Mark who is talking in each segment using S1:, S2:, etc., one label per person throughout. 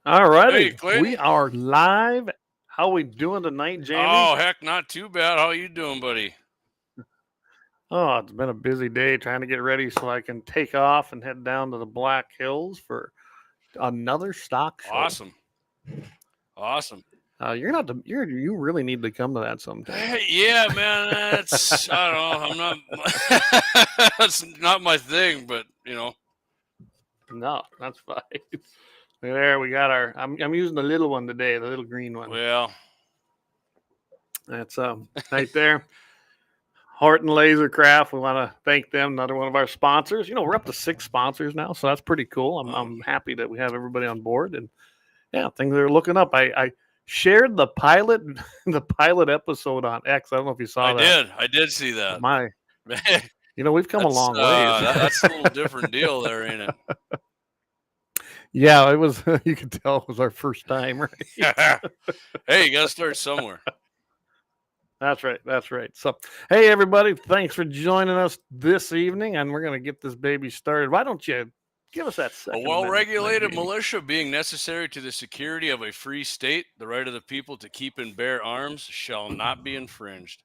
S1: All
S2: Hey,
S1: righty,
S2: Clayton.
S1: we are live. How we doing tonight, Jamie?
S2: Oh, heck, not too bad. How you doing, buddy?
S1: Oh, it's been a busy day trying to get ready so I can take off and head down to the Black Hills for another stock show.
S2: Awesome.
S1: You're not the you really need to come to that sometime.
S2: Hey, yeah, man. That's I don't know. I'm not. That's not my thing, but
S1: No, that's fine. There we got our. I'm using the little one today, the little green one.
S2: Well,
S1: that's right there. Horton Laser Craft. We want to thank them. Another one of our sponsors. We're up to 6 sponsors now, so that's pretty cool. I'm happy that we have everybody on board, and yeah, things are looking up. I shared the pilot episode on X. I don't know if you saw that.
S2: I did see that.
S1: We've come a long ways.
S2: That's a little different deal there, ain't it?
S1: Yeah, it was. You could tell it was our first time, right?
S2: Hey, you got to start somewhere.
S1: That's right. So, hey, everybody, thanks for joining us this evening, and we're going to get this baby started. Why don't you give us that second?
S2: A well-regulated militia being necessary to the security of a free state, the right of the people to keep and bear arms shall not be infringed.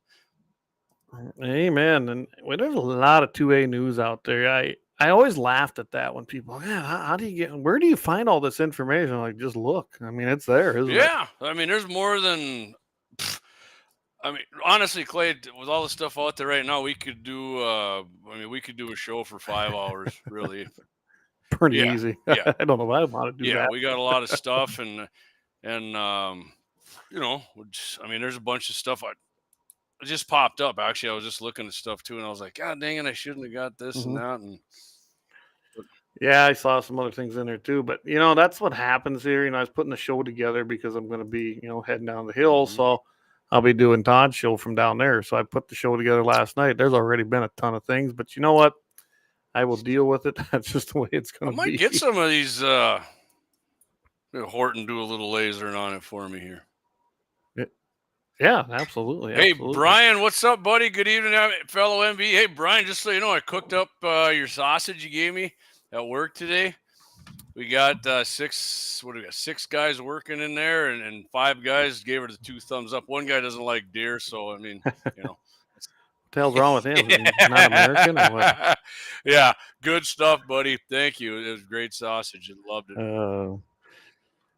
S1: Amen. And there's a lot of 2A news out there. I always laughed at that when people, how do you where do you find all this information? Like, just look. I mean, it's there, isn't it?
S2: Yeah. I mean, there's more than... I mean, honestly, Clay, with all the stuff out there right now, we could do. We could do a show for 5 hours, really.
S1: Pretty easy. Yeah, I don't know why I want to do that.
S2: Yeah, we got a lot of stuff, and I mean, there's a bunch of stuff. It just popped up. Actually, I was just looking at stuff too, and I was like, God dang it, I shouldn't have got this and that. And
S1: yeah, I saw some other things in there too. But that's what happens here. I was putting the show together because I'm going to be heading down the hill, so I'll be doing Todd's show from down there. So I put the show together last night. There's already been a ton of things, but you know what? I will deal with it. That's just the way it's going to be.
S2: I might get some of these. Horton do a little lasering on it for me here.
S1: Yeah, absolutely.
S2: Hey, Brian, what's up, buddy? Good evening, fellow MB. Hey, Brian, just so you know, I cooked up your sausage you gave me at work today. We got 6 guys working in there, and 5 guys gave her the 2 thumbs up. One guy doesn't like deer, so I mean,
S1: What the hell's wrong with him? He's not American or what?
S2: Yeah, good stuff, buddy. Thank you. It was great sausage. I loved it.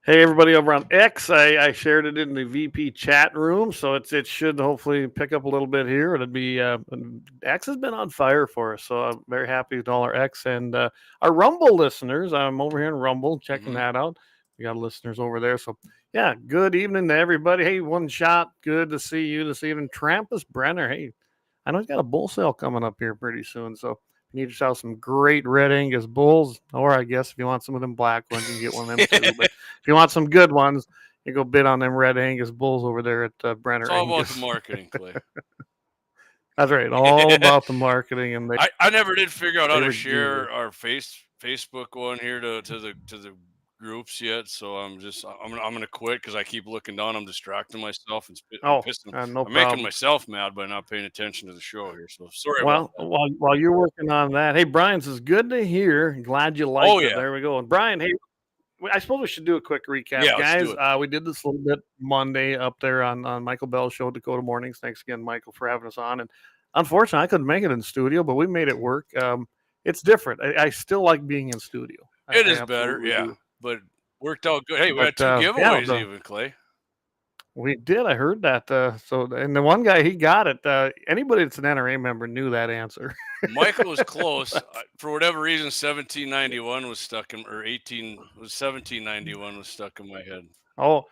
S1: Hey, everybody over on X, I shared it in the VP chat room, so it should hopefully pick up a little bit here. It'll be X has been on fire for us, so I'm very happy with all our X and our Rumble listeners. I'm over here in Rumble checking that out. We got listeners over there, so yeah. Good evening to everybody. Hey, One Shot, good to see you this evening. Trampus Brenner, hey, I know he's got a bull sale coming up here pretty soon, so. You need yourself some great red Angus bulls, or I guess if you want some of them black ones, you can get one of them too. But if you want some good ones, you go bid on them red Angus bulls over there at Brenner.
S2: It's all about the marketing, Clay.
S1: That's right, all about the marketing. And
S2: I never did figure out how to share our Facebook one here to the groups yet, so I'm gonna quit because I keep looking down. I'm distracting myself and I'm making myself mad by not paying attention to the show here. So sorry.
S1: Well, while you're working on that, hey, Brian says good to hear. Glad you liked it. There we go. And Brian, hey, I suppose we should do a quick recap, guys. We did this a little bit Monday up there on Michael Bell's show, Dakota Mornings. Thanks again, Michael, for having us on. And unfortunately, I couldn't make it in the studio, but we made it work. It's different. I still like being in studio.
S2: It is better, yeah. But worked out good. Hey, we had 2 giveaways even, Clay.
S1: We did. I heard that. And the one guy, he got it. Anybody that's an NRA member knew that answer.
S2: Michael was close. For whatever reason, 1791 was stuck in, or 1791 was stuck in my head.
S1: Oh,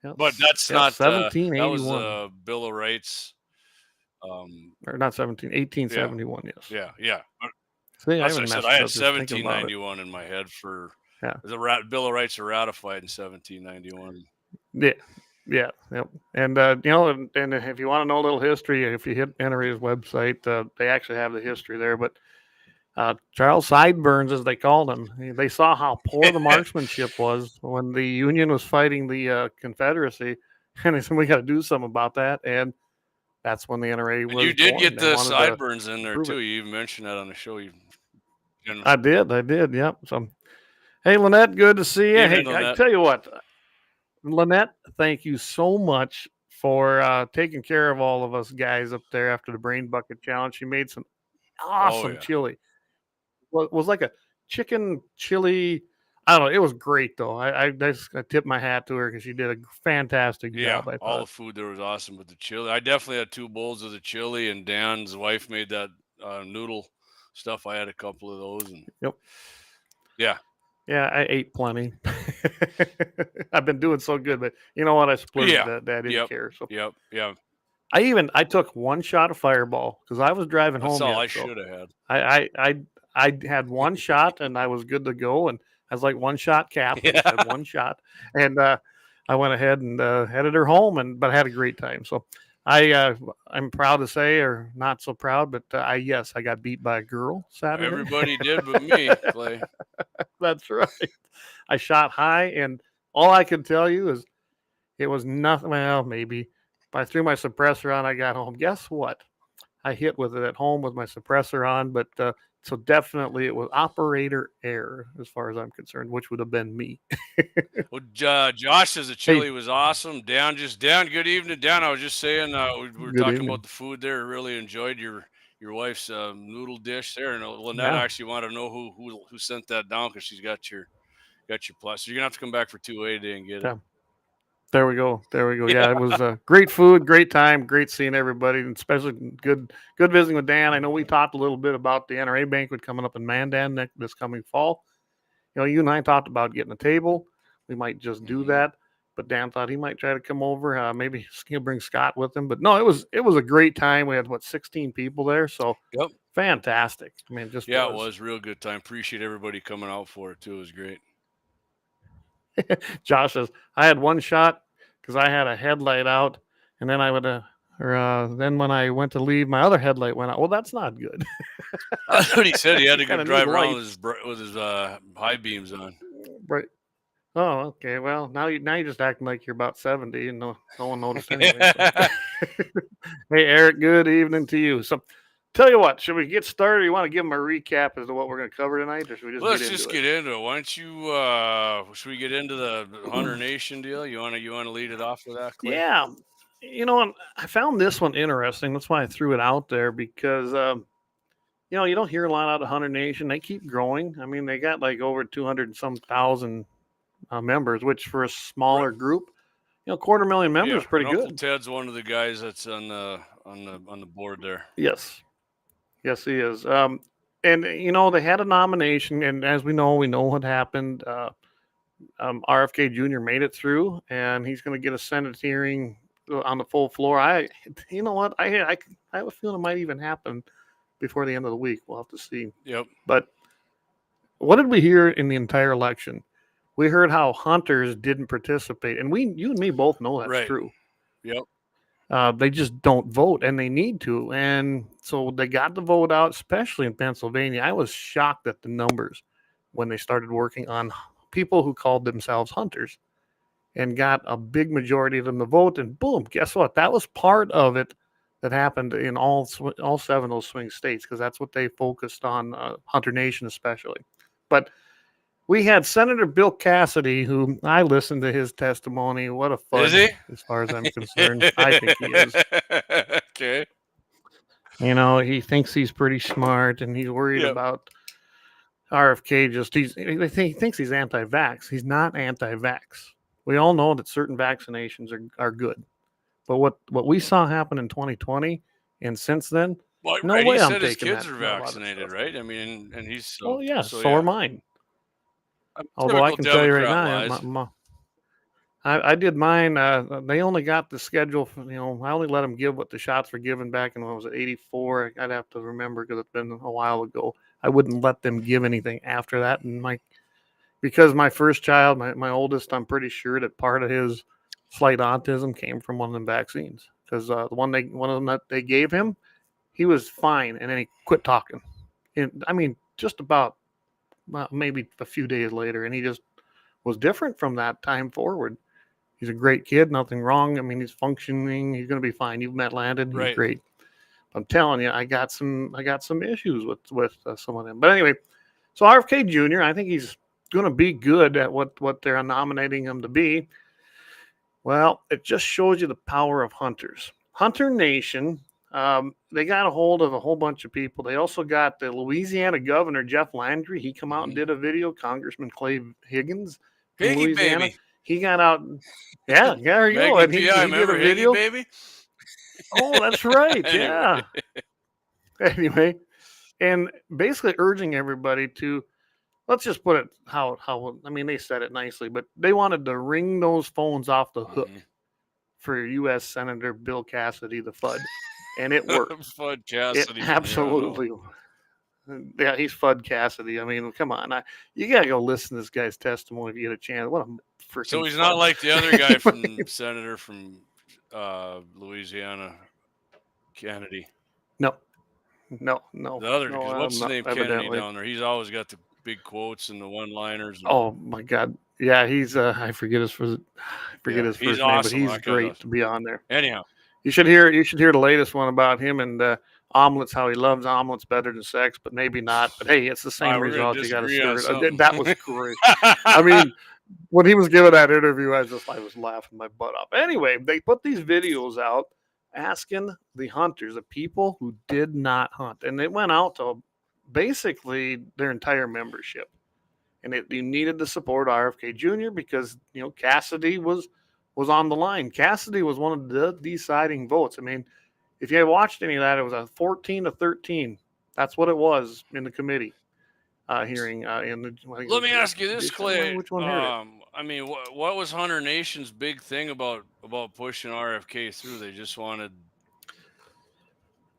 S2: but that's not
S1: 1781.
S2: That was Bill of Rights.
S1: Or not 1871.
S2: Yes. Yeah.
S1: See,
S2: I had 1791 in my head for. Yeah, the Bill of Rights are ratified in 1791.
S1: Yeah. And and if you want to know a little history, if you hit NRA's website, they actually have the history there. But Charles Sideburns, as they called him, they saw how poor the marksmanship was when the Union was fighting the Confederacy, and they said we got to do something about that. And that's when the NRA was.
S2: You did get the Sideburns in there too. You even mentioned that on the show.
S1: I did. Yep. So. Hey, Lynette, good to see you.
S2: Evening,
S1: Hey, I
S2: Lynette.
S1: tell you what, Lynette, thank you so much for taking care of all of us guys up there after the Brain Bucket Challenge. She made some
S2: Oh
S1: awesome
S2: yeah.
S1: chili. Well, it was like a chicken chili. I don't know. It was great though. I tip my hat to her because she did a fantastic
S2: Yeah,
S1: job. I
S2: all
S1: thought.
S2: the food there was awesome with the chili. I definitely had 2 bowls of the chili, and Dan's wife made that noodle stuff. I had a couple of those, and
S1: Yep.
S2: yeah,
S1: Yeah, I ate plenty. I've been doing so good, but you know what? I splurged
S2: yeah,
S1: that. I didn't
S2: yep,
S1: care. So
S2: yeah.
S1: I took one shot of Fireball because I was driving
S2: That's
S1: home
S2: all
S1: yet.
S2: I
S1: So
S2: should have had.
S1: I had one shot and I was good to go. And I was like one shot captain,
S2: Yeah,
S1: said one shot. And I went ahead and headed her home, but I had a great time. So I'm proud to say, or not so proud, but yes, I got beat by a girl Saturday.
S2: everybody did but me, Clay.
S1: That's right. I shot high, and all I can tell you is it was nothing. Well, maybe. But I threw my suppressor on. I got home. Guess what? I hit with it at home with my suppressor on, but so definitely it was operator error as far as I'm concerned, which would have been me.
S2: Well, Josh says the
S1: Hey,
S2: chili was awesome. Dan, good evening, Dan. I was just saying we were
S1: good
S2: talking about
S1: evening.
S2: the food there. Really enjoyed your wife's noodle dish there, and Lynette
S1: Yeah,
S2: actually wanted to know who sent that down because she's got your plus. So you're gonna have to come back for 2A today and get it.
S1: yeah. There we go. There we go.
S2: Yeah.
S1: Yeah, it was great food, great time, great seeing everybody, and especially good visiting with Dan. I know we talked a little bit about the NRA banquet coming up in Mandan this coming fall. You know, you and I talked about getting a table. We might just do
S2: Hmm.
S1: that. But Dan thought he might try to come over. Maybe he'll bring Scott with him. But no, it was a great time. We had 16 people there, so
S2: Yep.
S1: fantastic. I mean, it just
S2: Yeah, it
S1: was.
S2: was real good time. Appreciate everybody coming out for it too. It was great.
S1: Josh says I had one shot because I had a headlight out, and then I would then when I went to leave, my other headlight went out. Well, that's not good.
S2: That's what he said. He had
S1: You
S2: to go
S1: kind of need
S2: drive around with
S1: lights,
S2: his high beams on.
S1: right? Oh, okay. Well, now you're just acting like you're about 70 and no one noticed anyway. So.
S2: Yeah.
S1: Hey, Eric, good evening to you. So, tell you what, should we get started? You want to give them a recap as to what we're going to cover tonight, or should we just
S2: Let's
S1: get
S2: just
S1: into it?
S2: get into it. Why don't you? Should we get into the Hunter Nation deal? You wanna lead it off with that, Clay?
S1: Yeah. You know, I found this one interesting. That's why I threw it out there because, you don't hear a lot out of Hunter Nation. They keep growing. I mean, they got like over 200 and some thousand members, which for a
S2: Right.
S1: smaller group, 250,000 members
S2: Yeah,
S1: is pretty
S2: and Uncle
S1: good.
S2: Ted's one of the guys that's on the board there.
S1: Yes. Yes, he is. And they had a nomination, and as we know what happened. RFK Jr. made it through, and he's going to get a Senate hearing on the full floor. You know what? I have a feeling it might even happen before the end of the week. We'll have to see.
S2: Yep.
S1: But what did we hear in the entire election? We heard how hunters didn't participate, and you and me both know that's
S2: Right.
S1: true.
S2: Yep.
S1: They just don't vote, and they need to. And so they got the vote out, especially in Pennsylvania. I was shocked at the numbers when they started working on people who called themselves hunters and got a big majority of them to vote. And boom, guess what? That was part of it that happened in all 7 of those swing states because that's what they focused on, Hunter Nation especially. But we had Senator Bill Cassidy, who I listened to his testimony. What a
S2: Is
S1: fudge,
S2: he?
S1: as far as I'm concerned. I think he is.
S2: Okay.
S1: He thinks he's pretty smart and he's worried
S2: Yep.
S1: about RFK. He thinks he's anti-vax. He's not anti-vax. We all know that certain vaccinations are good. But what we saw happen in 2020 and since then,
S2: Well,
S1: no
S2: right. He
S1: way I'm
S2: said his
S1: taking
S2: kids
S1: that
S2: are
S1: a lot of
S2: vaccinated,
S1: stuff.
S2: right? I mean, and he's
S1: Oh yeah,
S2: so
S1: so are
S2: yeah.
S1: mine. Although I
S2: Typical
S1: can tell you right
S2: Democrat
S1: now,
S2: lies.
S1: I did mine. They only got the schedule. I only let them give what the shots were given back in, what was it, 84. I'd have to remember because it's been a while ago. I wouldn't let them give anything after that. And because my first child, my oldest, I'm pretty sure that part of his slight autism came from one of them vaccines. Because the one of them that they gave him, he was fine, and then he quit talking. And I mean, just about maybe a few days later, and he just was different from that time forward. He's a great kid, nothing wrong. I mean, he's functioning. He's going to be fine. You've met Landon; he's
S2: Right.
S1: great. I'm telling you, I got some issues with some of them. But anyway, so RFK Jr. I think he's going to be good at what they're nominating him to be. Well, it just shows you the power of hunters. Hunter Nation, they got a hold of a whole bunch of people. They also got the Louisiana governor, Jeff Landry. He come out and did a video. Congressman Clay Higgins from
S2: Piggy
S1: Louisiana.
S2: baby.
S1: He got out. Yeah, there you go. And he did a
S2: remember
S1: video.
S2: Higgy baby?
S1: Oh, that's right.
S2: Anyway.
S1: Yeah. Anyway, and basically urging everybody to, let's just put it how I mean, they said it nicely, but they wanted to ring those phones off the hook for U.S. Senator Bill Cassidy, the FUD, and it worked.
S2: FUD Cassidy.
S1: It absolutely. Yeah, he's FUD Cassidy. I mean, come on. You got to go listen to this guy's testimony if you get a chance. What a freaking
S2: So he's
S1: FUD.
S2: not like the other guy from Senator from Louisiana, Kennedy.
S1: No.
S2: The other,
S1: no,
S2: what's the name
S1: evidently.
S2: Kennedy down there? He's always got the big quotes and the one-liners.
S1: Oh my God. Yeah, he's I forget his first name,
S2: awesome,
S1: but he's great to be on there.
S2: Anyhow,
S1: you should hear the latest one about him and omelets, how he loves omelets better than sex, but maybe not. But hey, it's the same result. You got to serve it. That was great. I mean, when he was giving that interview, I was laughing my butt off. Anyway, they put these videos out asking the hunters, the people who did not hunt, and it went out to basically their entire membership. And you needed to support RFK Jr. because, Cassidy was on the line. Cassidy was one of the deciding votes. I mean, if you had watched any of that, it was a 14-13. That's what it was in the committee hearing.
S2: Let me ask you this, Clay.
S1: Which one heard it?
S2: I mean, what was Hunter Nation's big thing about pushing RFK through? They just wanted.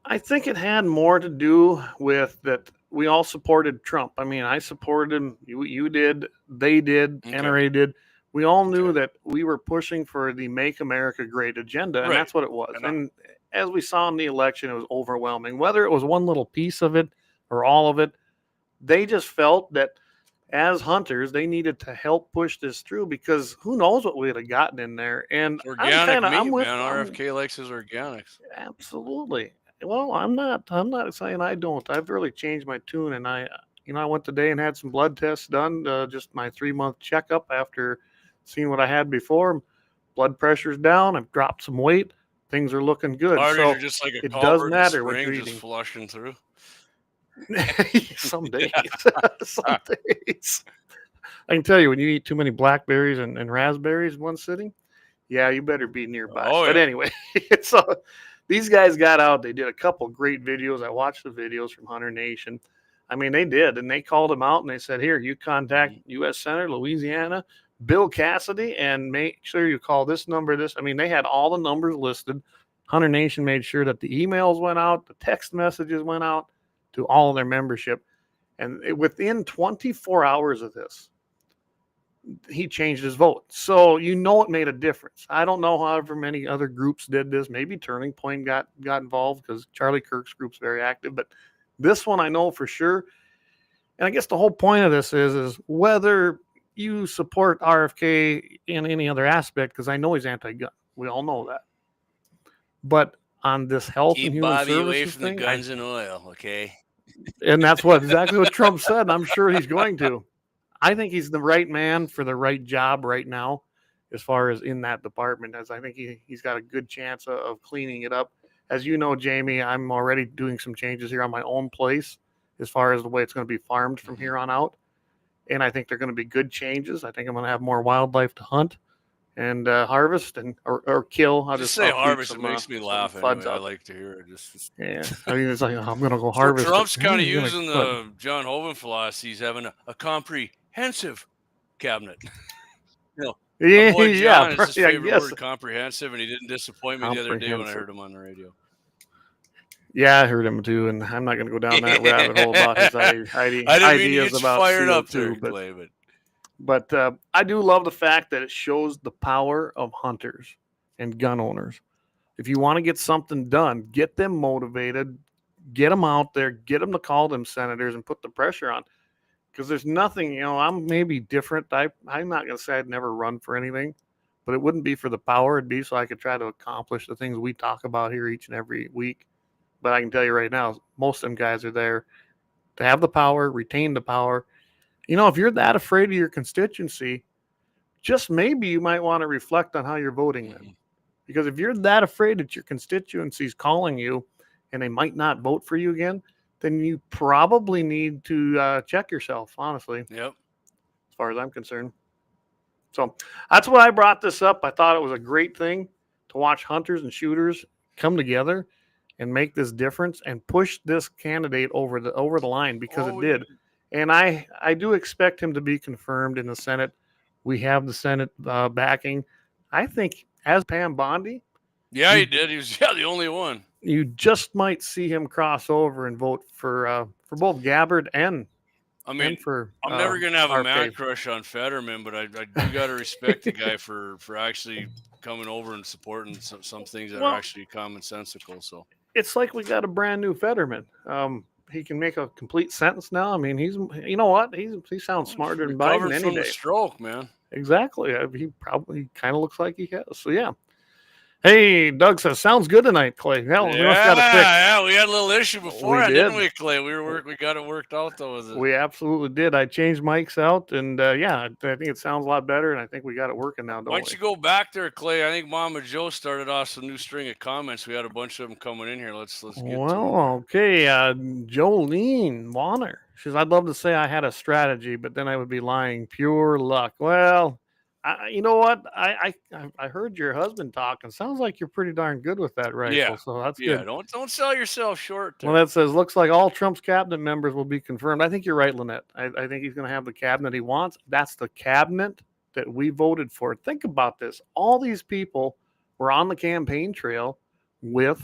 S1: I think it had more to do with that we all supported Trump. I mean, I supported him. You did. They did. NRA did. We all knew that we were pushing for the Make America Great agenda, and that's what it was. And as we saw in the election, it was overwhelming. Whether it was one little piece of it or all of it, they just felt that as hunters, they needed to help push this through because who knows what we'd have gotten in there. And
S2: I'm with RFK likes his organics.
S1: Absolutely. Well, I'm not saying I don't. I've really changed my tune, and I went today and had some blood tests done, just my 3-month checkup after seeing what I had before. Blood pressure's down. I've dropped some weight. Things are looking good. So
S2: are just like a
S1: it does matter what you're
S2: just
S1: eating.
S2: Flushing through.
S1: Some days. Some days. I can tell you, when you eat too many blackberries and raspberries in one sitting, yeah, you better be nearby. But anyway, so these guys got out. They did a couple great videos. I watched the videos from Hunter Nation. I mean, they did. And they called him out and they said, here, you contact U.S. Senator, Louisiana, Bill Cassidy, and make sure you call this number, this. I mean, they had all the numbers listed. Hunter Nation made sure that the emails went out, the text messages went out to all of their membership. And within 24 hours of this, he changed his vote. So it made a difference. I don't know however many other groups did this. Maybe Turning Point got involved because Charlie Kirk's group's very active. But this one I know for sure. And I guess the whole point of this is whether you support RFK in any other aspect, because I know he's anti-gun. We all know that. But on this health and human
S2: Bobby
S1: services
S2: away from
S1: thing,
S2: the guns and oil, okay?
S1: And that's exactly what Trump said. And I'm sure he's going to. I think he's the right man for the right job right now, as far as in that department, as I think he's got a good chance of cleaning it up. As you know, Jamie, I'm already doing some changes here on my own place as far as the way it's going to be farmed from here on out. And I think they're going to be good changes. I think I'm going to have more wildlife to hunt and harvest or kill.
S2: I'll just say harvest. It makes me laugh. Anyway. I like to hear it.
S1: Yeah, I mean, it's like, I'm going to go harvest.
S2: Trump's kind of using the John Hoeven philosophy. He's having a comprehensive cabinet.
S1: Yeah,
S2: is his favorite word, comprehensive, and he didn't disappoint me the other day when I heard him on the radio.
S1: Yeah, I heard him too, and I'm not going to go down that rabbit hole about his ideas about CO2. But I do love the fact that it shows the power of hunters and gun owners. If you want to get something done, get them motivated, get them out there, get them to call them senators and put the pressure on. Because there's nothing, I'm maybe different. I'm not going to say I'd never run for anything, but it wouldn't be for the power. It'd be so I could try to accomplish the things we talk about here each and every week. But I can tell you right now, most of them guys are there to have the power, retain the power, if you're that afraid of your constituency, just maybe you might want to reflect on how you're voting then. Because if you're that afraid that your constituency is calling you and they might not vote for you again, then you probably need to check yourself, honestly.
S2: Yep.
S1: As far as I'm concerned. So that's why I brought this up. I thought it was a great thing to watch hunters and shooters come together and make this difference and push this candidate over the line, because it did. And I do expect him to be confirmed in the Senate. We have the Senate backing. I think as Pam Bondi.
S2: Yeah, he did. He was the only one.
S1: You just might see him cross over and vote for both Gabbard and
S2: I'm
S1: for
S2: never gonna have
S1: RFK.
S2: a man crush on Fetterman, but I do got to respect the guy for actually coming over and supporting some things that are actually commonsensical. So
S1: it's like we got a brand new Fetterman. He can make a complete sentence now. I mean, you know what? He sounds smarter than Biden any
S2: from
S1: day.
S2: The stroke, man.
S1: Exactly. He probably kind of looks like he has. So yeah. Hey, Doug says, sounds good tonight, Clay.
S2: We had a little issue before, didn't we, Clay? We got it worked out, though.
S1: We absolutely did. I changed mics out, and I think it sounds a lot better, and I think we got it working now,
S2: Why don't you go back there, Clay? I think Mama Joe started off some new string of comments. We had a bunch of them coming in here. Let's get to them.
S1: Okay. Jolene Warner. She says, I'd love to say I had a strategy, but then I would be lying. Pure luck. Well, you know what? I heard your husband talking. Sounds like you're pretty darn good with that rifle.
S2: Yeah.
S1: So that's good.
S2: Yeah, don't sell yourself short.
S1: Well, that says, looks like all Trump's cabinet members will be confirmed. I think you're right, Lynette. I think he's going to have the cabinet he wants. That's the cabinet that we voted for. Think about this. All these people were on the campaign trail with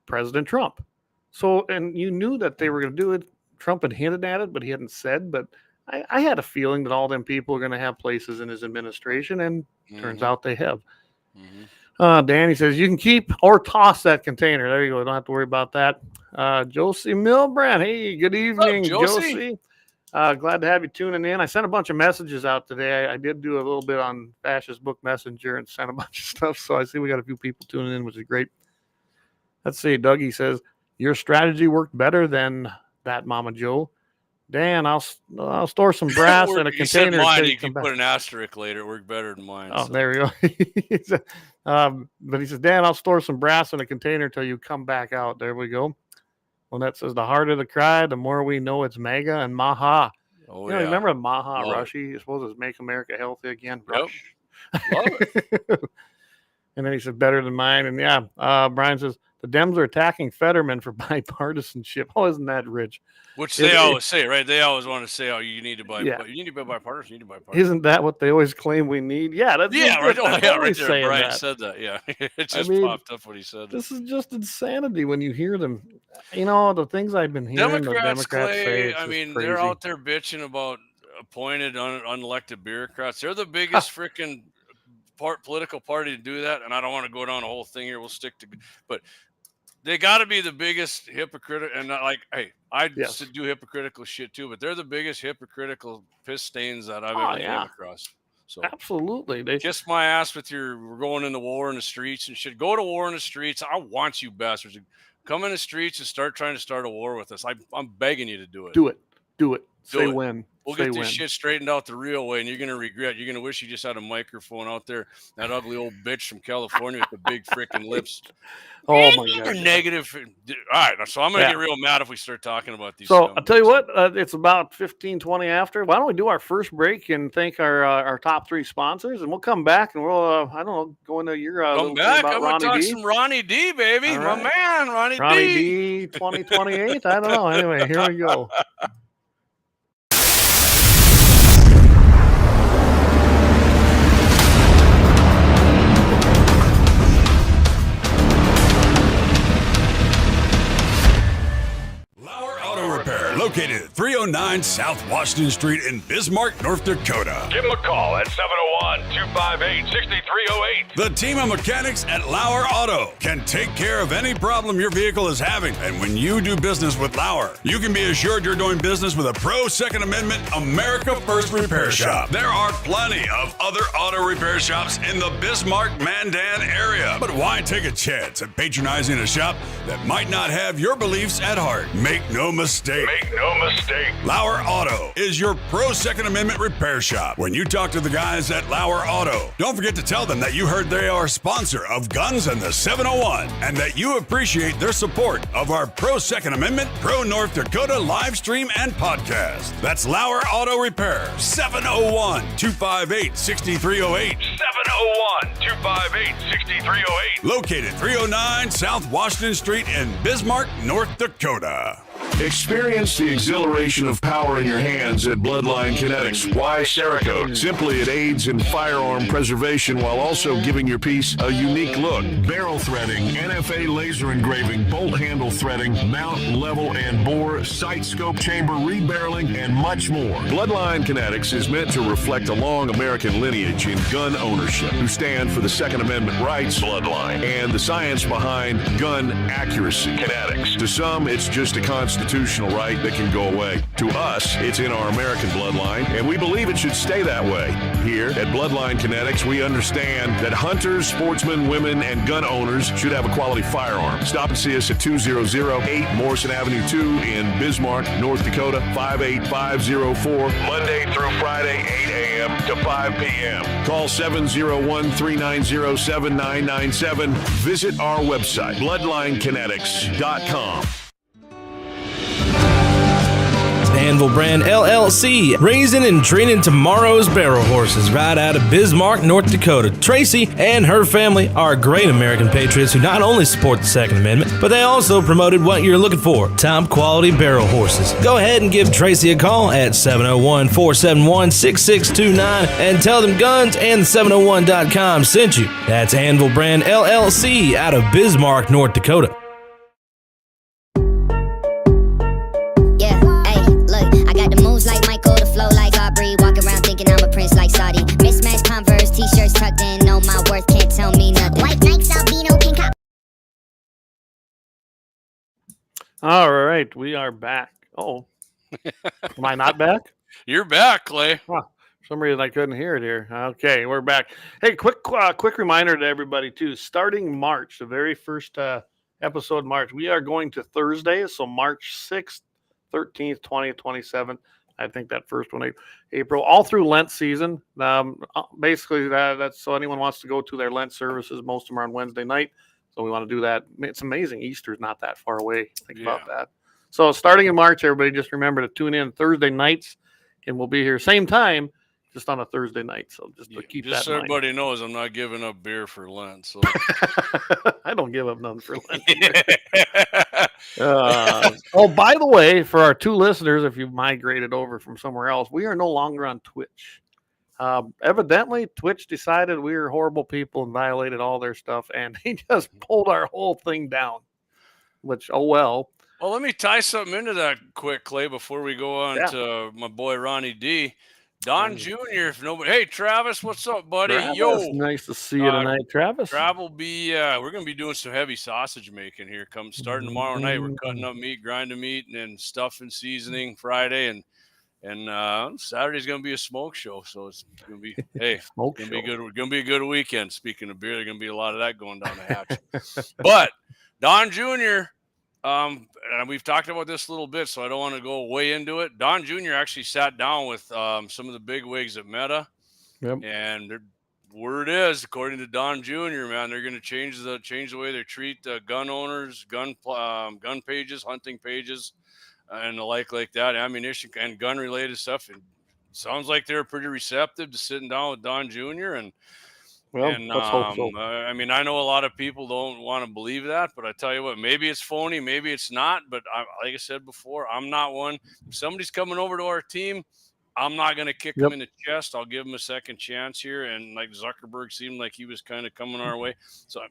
S1: President Trump. So, and you knew that they were going to do it. Trump had hinted at it, but he hadn't said. But I had a feeling that all them people are going to have places in his administration, and turns out they have. Danny says, you can keep or toss that container. There you go. Don't have to worry about that. Josie Milbrand. Hey, good evening, Josie. Glad to have you tuning in. I sent a bunch of messages out today. I did do a little bit on Facist-book Messenger and sent a bunch of stuff. So I see we got a few people tuning in, which is great. Let's see. Dougie says, your strategy worked better than that, Mama Joe. Dan, I'll store some brass in a container.
S2: Mine, you can put an asterisk later. It worked better than mine.
S1: Oh, so. There we go. But he says, Dan, I'll store some brass in a container till you come back out. There we go. Lynette says, the harder the cry, the more we know it's MAGA and Maha. Oh, yeah. Remember Maha Rushy? You're supposed to make America healthy again. Rush.
S2: Yep. Love it.
S1: And then he said, better than mine. And Brian says, the Dems are attacking Fetterman for bipartisanship. Oh, isn't that rich?
S2: Which they always say, right? They always want to say, "Oh, you need to buy, you need to be bipartisan. You need to buy bipartisan."
S1: Isn't that what they always claim we need? Yeah, that's
S2: right. Right there. Brian said that. Yeah, it just popped up when he said
S1: this is just insanity when you hear them. You know the things I've been hearing.
S2: Democrats
S1: say.
S2: I mean, they're out there bitching about appointed, unelected bureaucrats. They're the biggest freaking political party to do that. And I don't want to go down a whole thing here. We'll stick to, but. They got to be the biggest hypocrite, and not like, hey, I do hypocritical shit too, but they're the biggest hypocritical piss stains that I've ever came across. So
S1: absolutely, they
S2: kiss my ass with we're going in the war in the streets and shit. Go to war in the streets. I want you bastards to come in the streets and start trying to start a war with us. I'm begging you to do it.
S1: Do it. Say when.
S2: We'll get this shit straightened out the real way, and you're going to regret. You're going to wish you just had a microphone out there. That ugly old bitch from California with the big freaking lips.
S1: Oh, my God.
S2: Negative. All right, so I'm going to get real mad if we start talking about these.
S1: So I'll tell you what, it's about 15-20 after. Why don't we do our first break and thank our top 3 sponsors, and we'll come back and we'll, go into your
S2: come back. I'm going to talk some Ronnie D, baby. Right. My man, Ronnie
S1: D 2028. I don't know. Anyway, here we go.
S3: Located at 309 South Washington Street in Bismarck, North Dakota.
S4: Give them a call at 701-258-6308.
S3: The team of mechanics at LAUER Auto can take care of any problem your vehicle is having. And when you do business with LAUER, you can be assured you're doing business with a pro Second Amendment America First repair shop. There are plenty of other auto repair shops in the Bismarck-Mandan area. But why take a chance at patronizing a shop that might not have your beliefs at heart? Make no mistake. no mistake. Lauer Auto is your pro Second Amendment repair shop. When you talk to the guys at Lauer Auto, don't forget to tell them that you heard they are a sponsor of Guns and the 701 and that you appreciate their support of our pro Second Amendment, pro North Dakota live stream and podcast. That's Lauer Auto Repair, 701-258-6308. 701-258-6308. Located 309 South Washington Street in Bismarck, North Dakota.
S4: Experience the exhilaration of power in your hands at Bloodline Kinetics. Why Cerakote? Simply, it aids in firearm preservation while also giving your piece a unique look. Barrel threading, NFA laser engraving, bolt handle threading, mount, level, and bore, sight scope chamber rebarreling, and much more. Bloodline Kinetics is meant to reflect a long American lineage in gun ownership, who stand for the Second Amendment rights, Bloodline, and the science behind gun accuracy, Kinetics. To some, it's just a constitutional right that can go away. To us, it's in our American bloodline, and we believe it should stay that way. Here at Bloodline Kinetics, we understand that hunters, sportsmen, women, and gun owners should have a quality firearm. Stop and see us at 2008 Morrison Avenue 2 in Bismarck, North Dakota, 58504, Monday through Friday, 8 a.m. to 5 p.m. Call 701-390-7997. Visit our website, bloodlinekinetics.com.
S5: Anvil Brand LLC, raising and training tomorrow's barrel horses right out of Bismarck, North Dakota. Tracy and her family are great American patriots who not only support the Second Amendment, but they also promoted what you're looking for, top quality barrel horses. Go ahead and give Tracy a call at 701-471-6629 and tell them Guns and 701.com sent you. That's Anvil Brand LLC out of Bismarck, North Dakota.
S6: Like Michael, the flow like Aubrey. Walk around thinking I'm a prince like Saudi. Mismatched Converse, t-shirts tucked in. Know my worth, can't tell me nothing. White Nikes, albino, pink cop.
S1: All right, we are back. Oh, am I not back?
S2: You're back, Clay.
S1: Huh. For some reason I couldn't hear it here. Okay, we're back. Hey, quick reminder to everybody too. Starting March, the very first episode of March, we are going to Thursday, so March 6th. 13th, 20th, 27th. I think that first one, April, all through Lent season. Basically, that's so anyone wants to go to their Lent services. Most of them are on Wednesday night, so we want to do that. It's amazing. Easter's not that far away. Think about that. So starting in March, everybody just remember to tune in Thursday nights, and we'll be here same time, just on a Thursday night. So just to keep that in mind.
S2: So everybody knows I'm not giving up beer for Lent. So
S1: I don't give up none for Lent. Oh, by the way, for our two listeners, if you've migrated over from somewhere else, we are no longer on Twitch. Evidently, Twitch decided we were horrible people and violated all their stuff, and they just pulled our whole thing down. Which, oh well.
S2: Well, let me tie something into that quick, Clay, before we go on to my boy Ronnie D. Don Jr., if nobody, hey Travis, what's up, buddy?
S1: Travis,
S2: yo,
S1: nice to see you tonight, Travis.
S2: We're gonna be doing some heavy sausage making here. Starting tomorrow night, we're cutting up meat, grinding meat, and then stuffing, seasoning Friday, and Saturday's gonna be a smoke show. So it's gonna be be good. We're gonna be a good weekend. Speaking of beer, there's gonna be a lot of that going down the hatch. But Don Jr. And we've talked about this a little bit, so I don't want to go way into it. Don Jr. actually sat down with some of the big wigs at Meta, and the word is, according to Don Jr., man, they're going to change the way they treat gun owners, gun pages, hunting pages, and the like that, ammunition and gun related stuff. And sounds like they're pretty receptive to sitting down with Don Jr.
S1: Let's hope so.
S2: I mean, I know a lot of people don't want to believe that, but I tell you what, maybe it's phony, maybe it's not. But like I said before, I'm not one. If somebody's coming over to our team, I'm not going to kick him in the chest. I'll give him a second chance here. And like Zuckerberg seemed like he was kind of coming our way. So,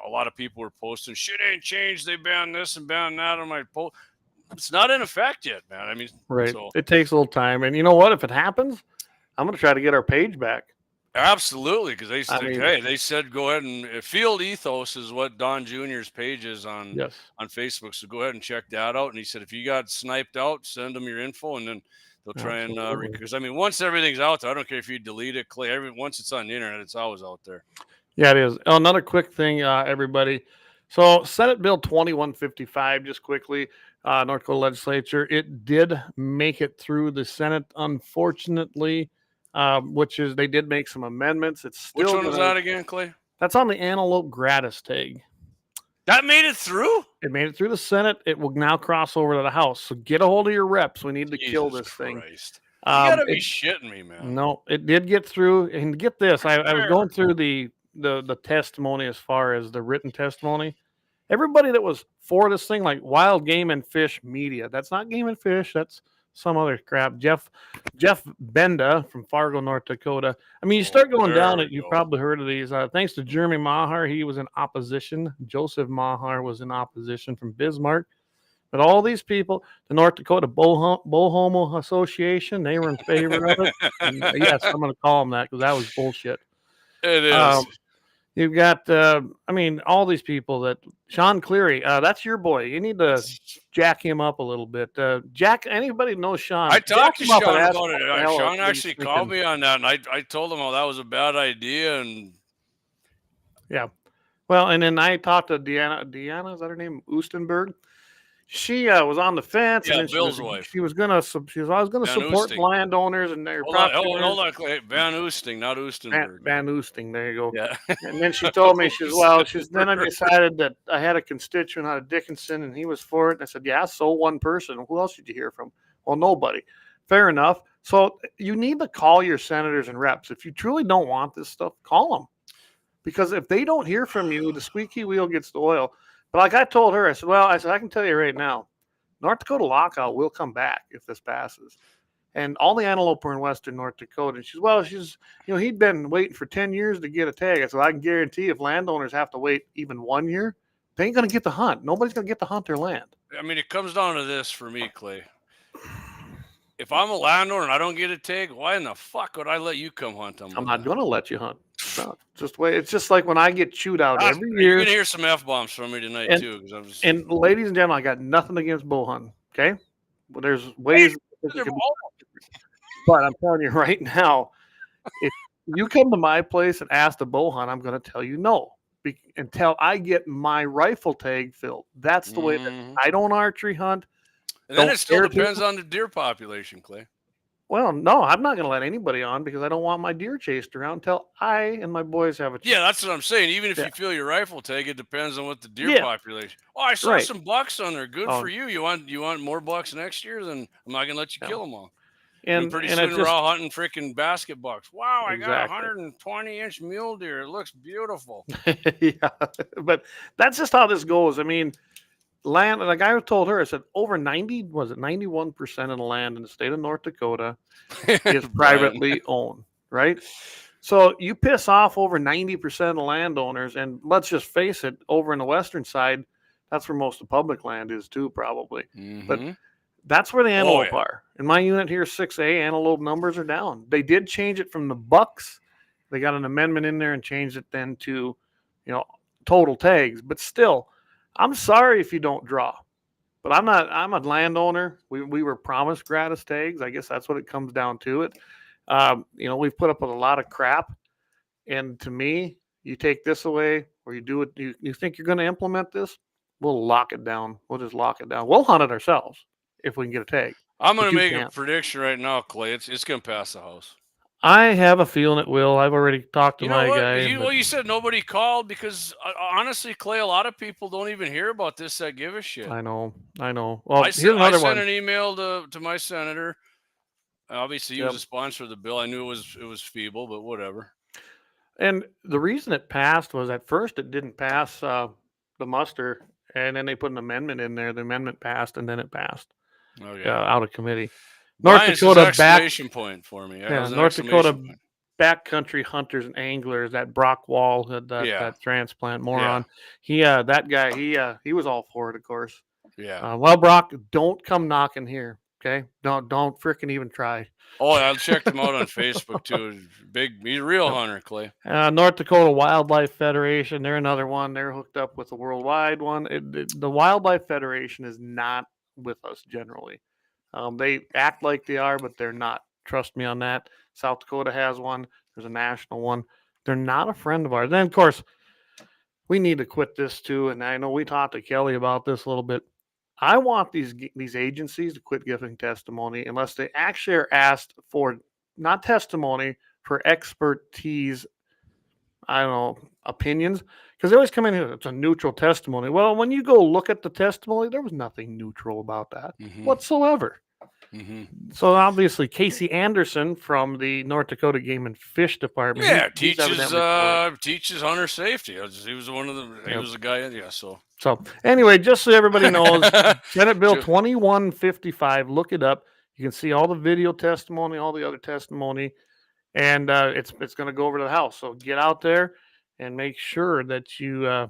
S2: a lot of people were posting, shit ain't changed. They banned this and banned that on my post. It's not in effect yet, man. I mean,
S1: so. It takes a little time. And you know what? If it happens, I'm going to try to get our page back.
S2: Absolutely, because they said go ahead and Field Ethos is what Don Jr.'s page is on Facebook. So go ahead and check that out. And he said if you got sniped out, send them your info, and then they'll try and because once everything's out there, I don't care if you delete it, Clay. Once it's on the internet, it's always out there.
S1: Yeah, it is. Another quick thing, everybody. So Senate Bill 2155, just quickly, North Dakota legislature, it did make it through the Senate, unfortunately, which is they did make some amendments. It's still
S2: Which one was that again, Clay?
S1: That's on the antelope gratis tag.
S2: That made it through?
S1: It made it through the Senate. It will now cross over to the House. So get a hold of your reps. We need to kill this thing.
S2: You gotta be
S1: It-
S2: shitting me, man.
S1: No, it did get through. And get this, I was going through the testimony as far as the written testimony. Everybody that was for this thing, like Wild Game and Fish Media, that's not Game and Fish. That's some other crap. Jeff Benda from Fargo, North Dakota. I mean, you start going down it, you've probably heard of these. Thanks to Jeremy Maher, he was in opposition. Joseph Maher was in opposition from Bismarck. But all these people, the North Dakota Bohomo Association, they were in favor of it. And, yes, I'm going to call them that because that was bullshit.
S2: It is.
S1: You've got, all these people that Sean Cleary, that's your boy. You need to jack him up a little bit. Jack, anybody knows Sean?
S2: I talked to
S1: Jack him
S2: Sean
S1: up and
S2: about
S1: ask
S2: it.
S1: what the hell
S2: Sean
S1: he's
S2: actually
S1: thinking.
S2: called me on that, and I told him, that was a bad idea. And
S1: yeah. Well, and then I talked to Deanna, is that her name? Oostenberg. She was on the fence.
S2: Yeah,
S1: and then
S2: Bill's wife.
S1: She was always going to support
S2: Oosting.
S1: landowners and their
S2: Hold on, Clay. Van Oosting, not Oostenberg.
S1: Van Oosting. There you go.
S2: Yeah.
S1: And then she told me, then I decided that I had a constituent out of Dickinson and he was for it. And I said, yeah, so one person. Who else did you hear from? Well, nobody. Fair enough. So you need to call your senators and reps. If you truly don't want this stuff, call them. Because if they don't hear from you, the squeaky wheel gets the oil. But like I told her, I said, I can tell you right now, North Dakota lockout will come back if this passes. And all the antelope are in western North Dakota. And he'd been waiting for 10 years to get a tag. I said, I can guarantee if landowners have to wait even 1 year, they ain't going to get the hunt. Nobody's going to get to hunt their land.
S2: I mean, it comes down to this for me, Clay. If I'm a landowner and I don't get a tag, why in the fuck would I let you come hunt them?
S1: I'm not going to let you hunt. No, just wait. It's just like when I get chewed out every year.
S2: You're going to hear some F-bombs from me tonight, too.
S1: And ladies and gentlemen, I got nothing against bow hunting, okay? But there's ways. But I'm telling you right now, if you come to my place and ask to bow hunt, I'm going to tell you no until I get my rifle tag filled. That's the way that I don't archery hunt.
S2: And then it still depends on the deer population, Clay.
S1: Well, no, I'm not going to let anybody on because I don't want my deer chased around until I and my boys have a chance.
S2: Yeah, that's what I'm saying. Even if you fill your rifle tag, it depends on what the deer population. Oh, I saw some bucks on there. Good for you. You want more bucks next year? Then I'm not going to let you kill them all. And pretty soon we're all hunting freaking basket bucks. Wow, I got 120-inch mule deer. It looks beautiful.
S1: Yeah, but that's just how this goes. I mean, land, like I told her, I said over 91% of the land in the state of North Dakota is privately owned, right? So you piss off over 90% of the landowners, and let's just face it, over in the western side, that's where most of the public land is too, probably. But that's where the antelope are. In my unit here, 6A, antelope numbers are down. They did change it from the bucks. They got an amendment in there and changed it then to, total tags. But still, I'm sorry if you don't draw. But I'm a landowner. We were promised gratis tags. I guess that's what it comes down to it. We've put up with a lot of crap. And to me, you take this away or you do it, you think you're going to implement this, we'll lock it down. We'll just lock it down. We'll hunt it ourselves if we can get a tag.
S2: I'm going to make a prediction right now, Clay. It's going to pass the House.
S1: I have a feeling it will. I've already talked to my guy.
S2: You said nobody called because honestly, Clay, a lot of people don't even hear about this that give a shit.
S1: I know. Well,
S2: I sent an email to my senator. Obviously, he was a sponsor of the bill. I knew it was feeble, but whatever.
S1: And the reason it passed was at first it didn't pass the muster, and then they put an amendment in there. The amendment passed, and then it passed out of committee. North Dakota
S2: exclamation point for me.
S1: North Dakota backcountry hunters and anglers. That Brock Wall, that transplant moron. That guy. He was all for it, of course.
S2: Yeah.
S1: Well, Brock, don't come knocking here. Okay, don't freaking even try.
S2: Oh, I checked him out on Facebook too. He's a real hunter, Clay.
S1: North Dakota Wildlife Federation. They're another one. They're hooked up with the worldwide one. The Wildlife Federation is not with us generally. They act like they are, but they're not. Trust me on that. South Dakota has one. There's a national one. They're not a friend of ours. Then, of course, we need to quit this too. And I know we talked to Kelly about this a little bit. I want these agencies to quit giving testimony unless they actually are asked for not testimony, for expertise. I don't know, opinions, because they always come in here. It's a neutral testimony. Well, when you go look at the testimony, there was nothing neutral about that whatsoever. So obviously, Casey Anderson from the North Dakota Game and Fish Department,
S2: Yeah,
S1: he's evidently
S2: teaches hunter safety. He was one of the. He was the guy. Yeah, so
S1: anyway, just so everybody knows, Senate Bill 2155. Look it up. You can see all the video testimony, all the other testimony, and it's going to go over to the House. So get out there and make sure that you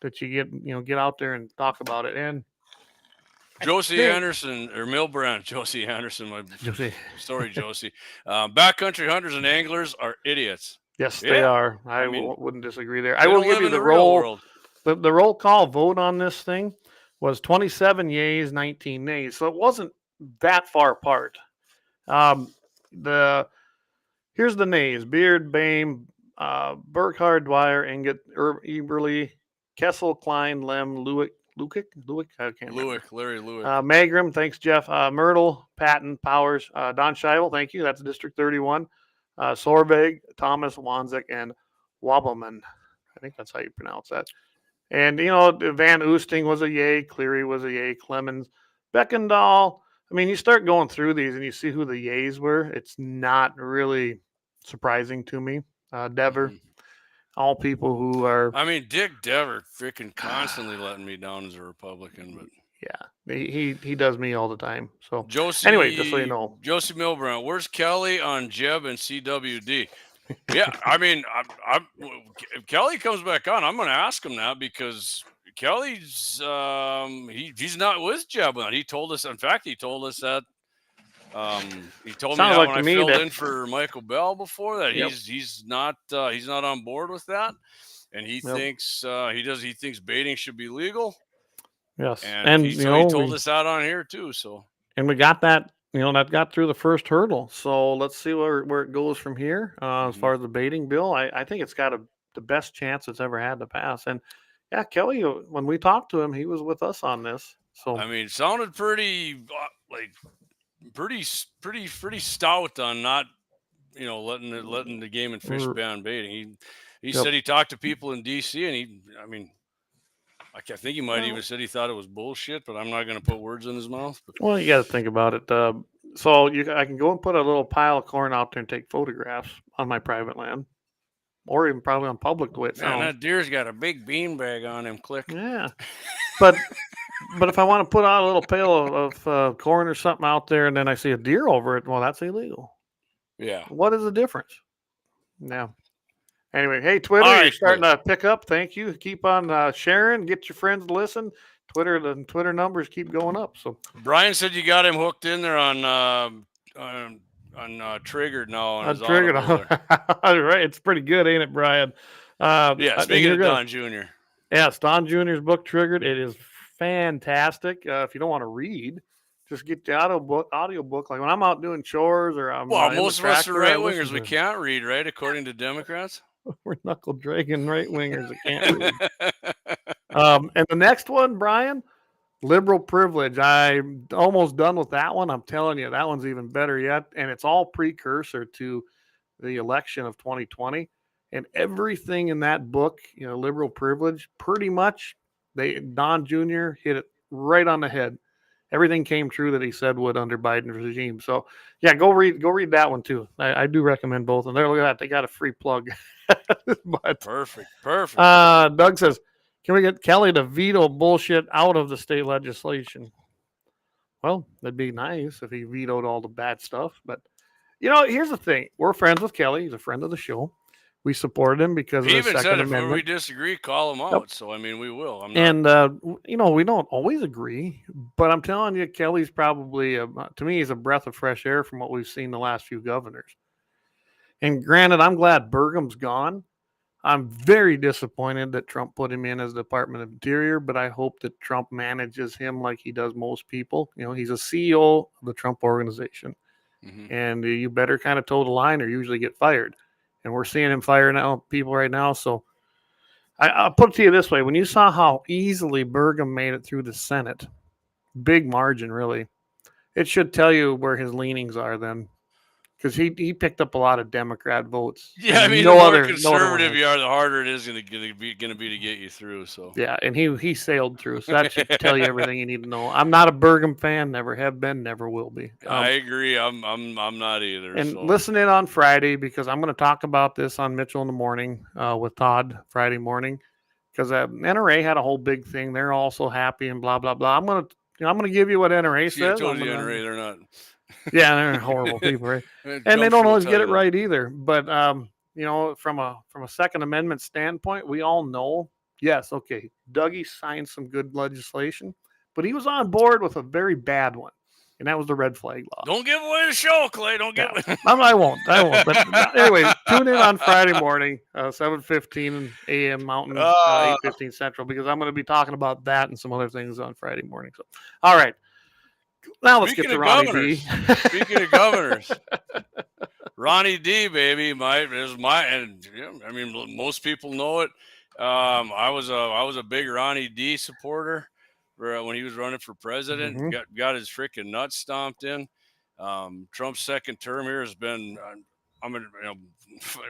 S1: get out there and talk about it. And
S2: Josie Anderson or Milbrand, Josie Anderson. Sorry, Josie. Backcountry hunters and anglers are idiots.
S1: Yes, they are. I wouldn't disagree there. I
S2: They
S1: will
S2: don't
S1: give
S2: live
S1: you
S2: in
S1: the
S2: the real
S1: roll.
S2: world.
S1: The roll call vote on this thing was 27 yays, 19 nays. So it wasn't that far apart. Here's the nays: Beard, Bame, Burkhardt, Dwyer, Inget, Eberly, Kessel, Klein, Lem, Lewick, I can't remember.
S2: Larry Lewick.
S1: Magrum, thanks, Jeff. Myrtle, Patton, Powers, Don Scheibel, thank you. That's District 31. Sorveg, Thomas, Wanzik, and Wobbleman. I think that's how you pronounce that. And, Van Oosting was a yay. Cleary was a yay. Clemens, Beckendahl. I mean, you start going through these and you see who the yays were. It's not really surprising to me. Dever, all people who are.
S2: I mean, Dick Dever freaking constantly letting me down as a Republican, but
S1: yeah, he does me all the time. So
S2: Josie,
S1: anyway, just so you know,
S2: Josie Milbrand, where's Kelly on Jeb and CWD? Yeah, I mean, if Kelly comes back on, I'm going to ask him that because Kelly's he's not with Jeb. He told us. In fact, he told us that. He told me that when I filled in for Michael Bell before that he's not on board with that, and he thinks he thinks baiting should be legal.
S1: Yes,
S2: and he told us that on here too. So
S1: and we got that. That got through the first hurdle. So let's see where it goes from here. As far as the baiting bill, I think it's got the best chance it's ever had to pass. And yeah, Kelly, when we talked to him, he was with us on this. So
S2: I mean, it sounded pretty pretty stout on not letting the game and fish ban baiting. He said he talked to people in DC, and I think he might even said he thought it was bullshit, but I'm not going to put words in his mouth.
S1: Well, you got to think about it. So I can go and put a little pile of corn out there and take photographs on my private land, or even probably on public the way it sounds.
S2: Man, that deer's got a big beanbag on him. Click.
S1: Yeah, but if I want to put out a little pail of corn or something out there, and then I see a deer over it, well, that's illegal.
S2: Yeah.
S1: What is the difference? Now. Anyway, hey, Twitter, you're starting to pick up. Thank you. Keep on sharing. Get your friends to listen. The Twitter numbers keep going up. So
S2: Brian said you got him hooked in there on Triggered now. On
S1: Triggered. All right, it's pretty good, ain't it, Brian?
S2: Speaking of Don Jr.
S1: Yes, Don Jr.'s book Triggered. It is fantastic. If you don't want to read, just get the audio book. Like when I'm out doing chores or I'm
S2: most of us are right wingers. We can't read, right? According to Democrats.
S1: We're knuckle dragging right wingers that can't read. And the next one, Brian, liberal privilege. I'm almost done with that one. I'm telling you, that one's even better yet. And it's all precursor to the election of 2020. And everything in that book, liberal privilege, pretty much, Don Jr. hit it right on the head. Everything came true that he said would under Biden's regime. So, yeah, go read that one too. I do recommend both. And there, look at that, they got a free plug. But,
S2: perfect.
S1: Doug says, can we get Kelly to veto bullshit out of the state legislation? Well, that'd be nice if he vetoed all the bad stuff. But, here's the thing. We're friends with Kelly. He's a friend of the show. We supported him because of the Second Amendment.
S2: If we disagree, call him out. Yep. So, we will.
S1: And, we don't always agree. But I'm telling you, Kelly's probably, to me, he's a breath of fresh air from what we've seen the last few governors. And granted, I'm glad Burgum's gone. I'm very disappointed that Trump put him in as Department of Interior, but I hope that Trump manages him like he does most people. He's a CEO of the Trump organization. Mm-hmm. And you better kind of toe the line or usually get fired. And we're seeing him fire people right now. So I'll put it to you this way. When you saw how easily Burgum made it through the Senate, big margin, really, it should tell you where his leanings are then. Because he picked up a lot of Democrat votes.
S2: Yeah, I mean, the more conservative you are, the harder it is going to be to get you through. So
S1: yeah, and he sailed through. So that should tell you everything you need to know. I'm not a Burgum fan, never have been, never will be.
S2: I agree. I'm not either.
S1: And listen in on Friday because I'm going to talk about this on Mitchell in the Morning with Todd Friday morning. Because NRA had a whole big thing. They're also happy and blah blah blah. I'm gonna give you what NRA says.
S2: I told you NRA, they're not.
S1: Yeah, they're horrible people, right? And they don't always get it right either. But from a Second Amendment standpoint, we all know, yes, okay, Dougie signed some good legislation, but he was on board with a very bad one, and that was the red flag law.
S2: Don't give away the show, Clay. Don't give away.
S1: I won't. But anyway, tune in on Friday morning, 7:15 a.m. Mountain, 8:15 Central, because I'm going to be talking about that and some other things on Friday morning. So, all right. Now let's get to Ronnie D.
S2: Speaking of governors, Ronnie D, baby, most people know it. I was a big Ronnie D supporter when he was running for president. Mm-hmm. Got his freaking nuts stomped in. Trump's second term here has been,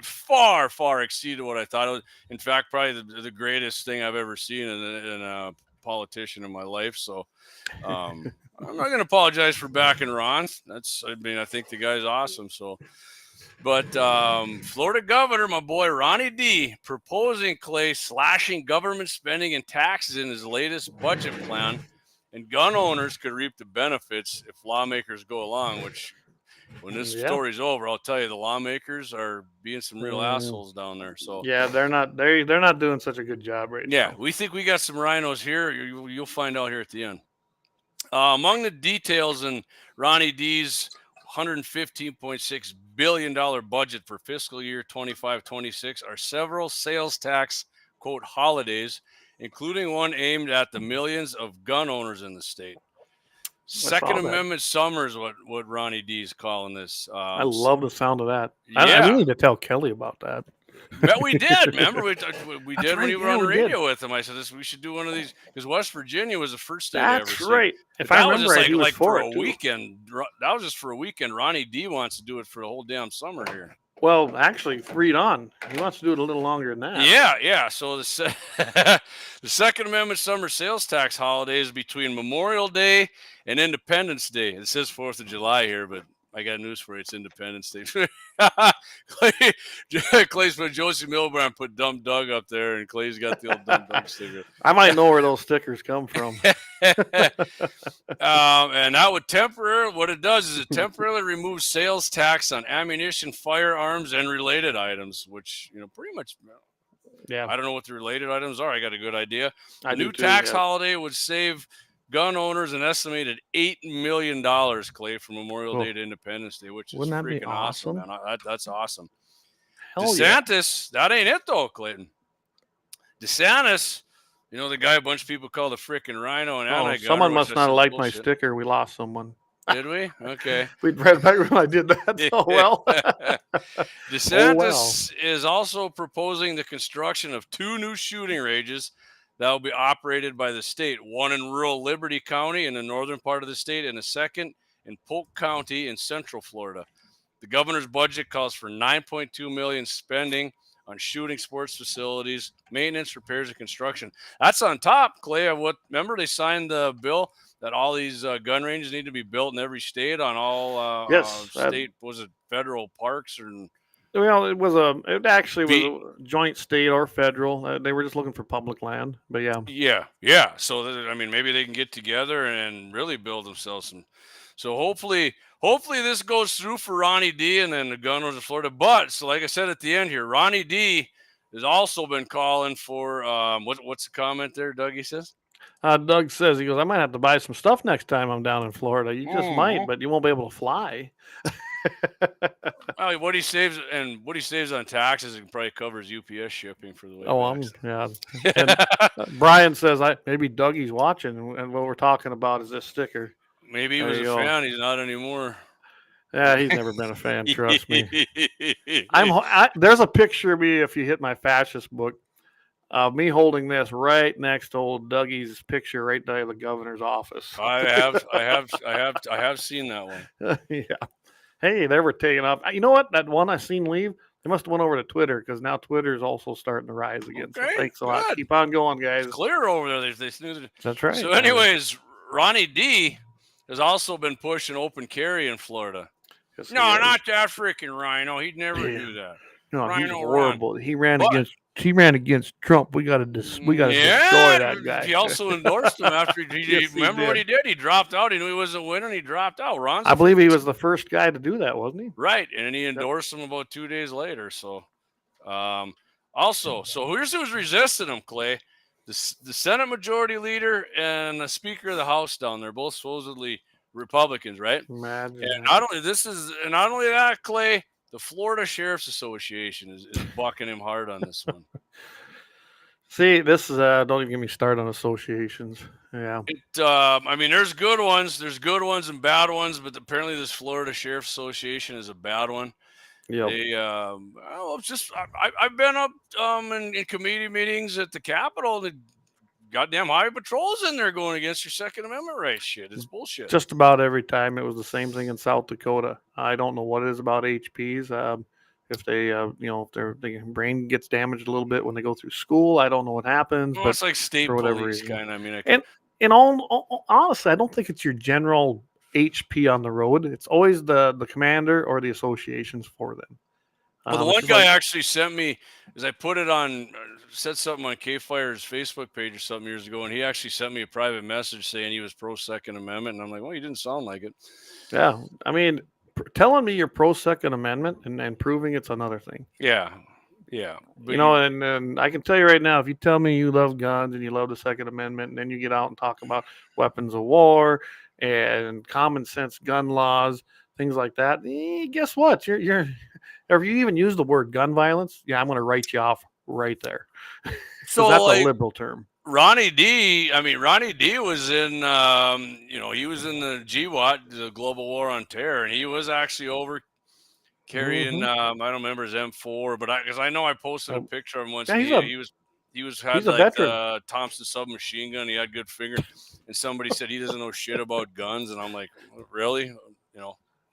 S2: far exceeded what I thought it was. In fact, probably the greatest thing I've ever seen in a politician in my life. So. I'm not going to apologize for backing Ron. I think the guy's awesome. So, but Florida governor, my boy Ronnie D, proposing, Clay, slashing government spending and taxes in his latest budget plan, and gun owners could reap the benefits if lawmakers go along. Which, when this story's over, I'll tell you, the lawmakers are being some real assholes down there. So
S1: yeah, they're not doing such a good job right now.
S2: Yeah, we think we got some rhinos here. You'll find out here at the end. Among the details in Ronnie D's $115.6 billion budget for fiscal year 25-26 are several sales tax, quote, holidays, including one aimed at the millions of gun owners in the state. Second Amendment summer is what Ronnie D is calling this.
S1: I love the sound of that.
S2: Yeah.
S1: I need to tell Kelly about that.
S2: Bet we did. Remember, we did when you were on the radio with him. I said, we should do one of these because West Virginia was the first state I ever seen. That's right.
S1: If I remember right, he was for
S2: a weekend. That was just for a weekend. Ronnie D wants to do it for the whole damn summer here.
S1: Well, actually, read on. He wants to do it a little longer than that.
S2: Yeah. So the Second Amendment summer sales tax holiday is between Memorial Day and Independence Day. It says 4th of July here, but I got news for you. It's Independence Day. Clay's put Josie Milburn put Dumb Doug up there, and Clay's got the old Dumb Doug sticker.
S1: I might know where those stickers come from.
S2: And that would what it does is it temporarily removes sales tax on ammunition, firearms, and related items, which, pretty much, I don't know what the related items are. I got a good idea. A new tax holiday would save gun owners an estimated $8 million, Clay, from Memorial Day to Independence Day, which is freaking awesome, man. That's awesome. Hell DeSantis, that ain't it, though, Clayton. DeSantis, the guy a bunch of people call the freaking rhino and anti-gunner.
S1: Someone must not have liked my sticker. We lost someone.
S2: Did we? Okay.
S1: We read back when I did that. Oh, well.
S2: DeSantis is also proposing the construction of 2 new shooting ranges that will be operated by the state, one in rural Liberty County in the northern part of the state, and a second in Polk County in central Florida. The governor's budget calls for $9.2 million spending on shooting sports facilities, maintenance, repairs, and construction. That's on top, Clay, of what, remember they signed the bill that all these gun ranges need to be built in every state on all state, was it federal parks or...
S1: Well, it actually was a joint state or federal. They were just looking for public land, but
S2: yeah. So maybe they can get together and really build themselves some. So hopefully this goes through for Ronnie D and then the gun owners of Florida. But so like I said at the end here, Ronnie D has also been calling for what's the comment there? Dougie says.
S1: Doug says, he goes, I might have to buy some stuff next time I'm down in Florida. You just might, but you won't be able to fly.
S2: Well, what he saves on taxes, it probably covers UPS shipping for the way.
S1: And Brian says, maybe Dougie's watching, and what we're talking about is this sticker.
S2: Maybe he was a fan. He's not anymore.
S1: Yeah, he's never been a fan. Trust me. There's a picture of me if you hit my Fascist-book. Me holding this right next to old Dougie's picture right by the governor's office.
S2: I have seen that one.
S1: Yeah. Hey, they were taking off. You know what? That one I seen leave, they must have went over to Twitter because now Twitter is also starting to rise again. So
S2: Okay,
S1: thanks a lot.
S2: good.
S1: Keep on going, guys.
S2: It's clear over there. They snooze it.
S1: That's right.
S2: So, anyways, Ronnie D has also been pushing open carry in Florida.
S1: Yes,
S2: No,
S1: he is.
S2: not that freaking Rhino. He'd never
S1: Yeah.
S2: do that.
S1: No, he's
S2: Rhino
S1: horrible. He ran
S2: But-
S1: against Trump. We got to destroy that guy.
S2: He also endorsed him after he
S1: Yes, he
S2: remember what he
S1: did.
S2: did? He dropped out. He knew he wasn't winning. He dropped out. Ron's
S1: I believe he was the first guy to do that, wasn't he?
S2: right, and then he endorsed him about 2 days later. So, also, so here's who's resisting him, Clay. The Senate Majority Leader and the Speaker of the House down there, both supposedly Republicans, right?
S1: Imagine.
S2: And
S1: that.
S2: not only that, Clay, the Florida Sheriff's Association is bucking him hard on this one.
S1: See, this is don't even get me started on associations. Yeah.
S2: I mean, there's good ones and bad ones, but apparently this Florida Sheriff's Association is a bad one.
S1: Yeah.
S2: They, I've been up in committee meetings at the Capitol. The goddamn highway patrols in there going against your Second Amendment rights. Shit, it's bullshit.
S1: Just about every time it was the same thing in South Dakota. I don't know what it is about HPs. If they, if their brain gets damaged a little bit when they go through school, I don't know what happens.
S2: Well,
S1: but
S2: it's like state
S1: for whatever
S2: police
S1: reason.
S2: kind of. I mean,
S1: And honestly, I don't think it's your general HP on the road. It's always the commander or the associations for them.
S2: well, the one guy actually sent me, as I put it on, said something on KFYR's Facebook page or something years ago, and he actually sent me a private message saying he was pro Second Amendment, and I'm like, well, you didn't sound like it.
S1: Yeah, I mean, telling me you're pro Second Amendment and proving it's another thing.
S2: Yeah. But
S1: And I can tell you right now, if you tell me you love guns and you love the Second Amendment, and then you get out and talk about weapons of war and common sense gun laws, things like that, guess what? You're if you even use the word gun violence, yeah, I'm going to write you off right there.
S2: So
S1: that's
S2: like,
S1: a liberal term.
S2: Ronnie D was in, he was in the GWAT, the Global War on Terror, and he was actually over carrying, I don't remember his M4, but because I know I posted a picture of him once.
S1: Yeah,
S2: he had
S1: a
S2: like
S1: veteran.
S2: Thompson submachine gun. He had good finger, and somebody said he doesn't know shit about guns, and I'm like, really?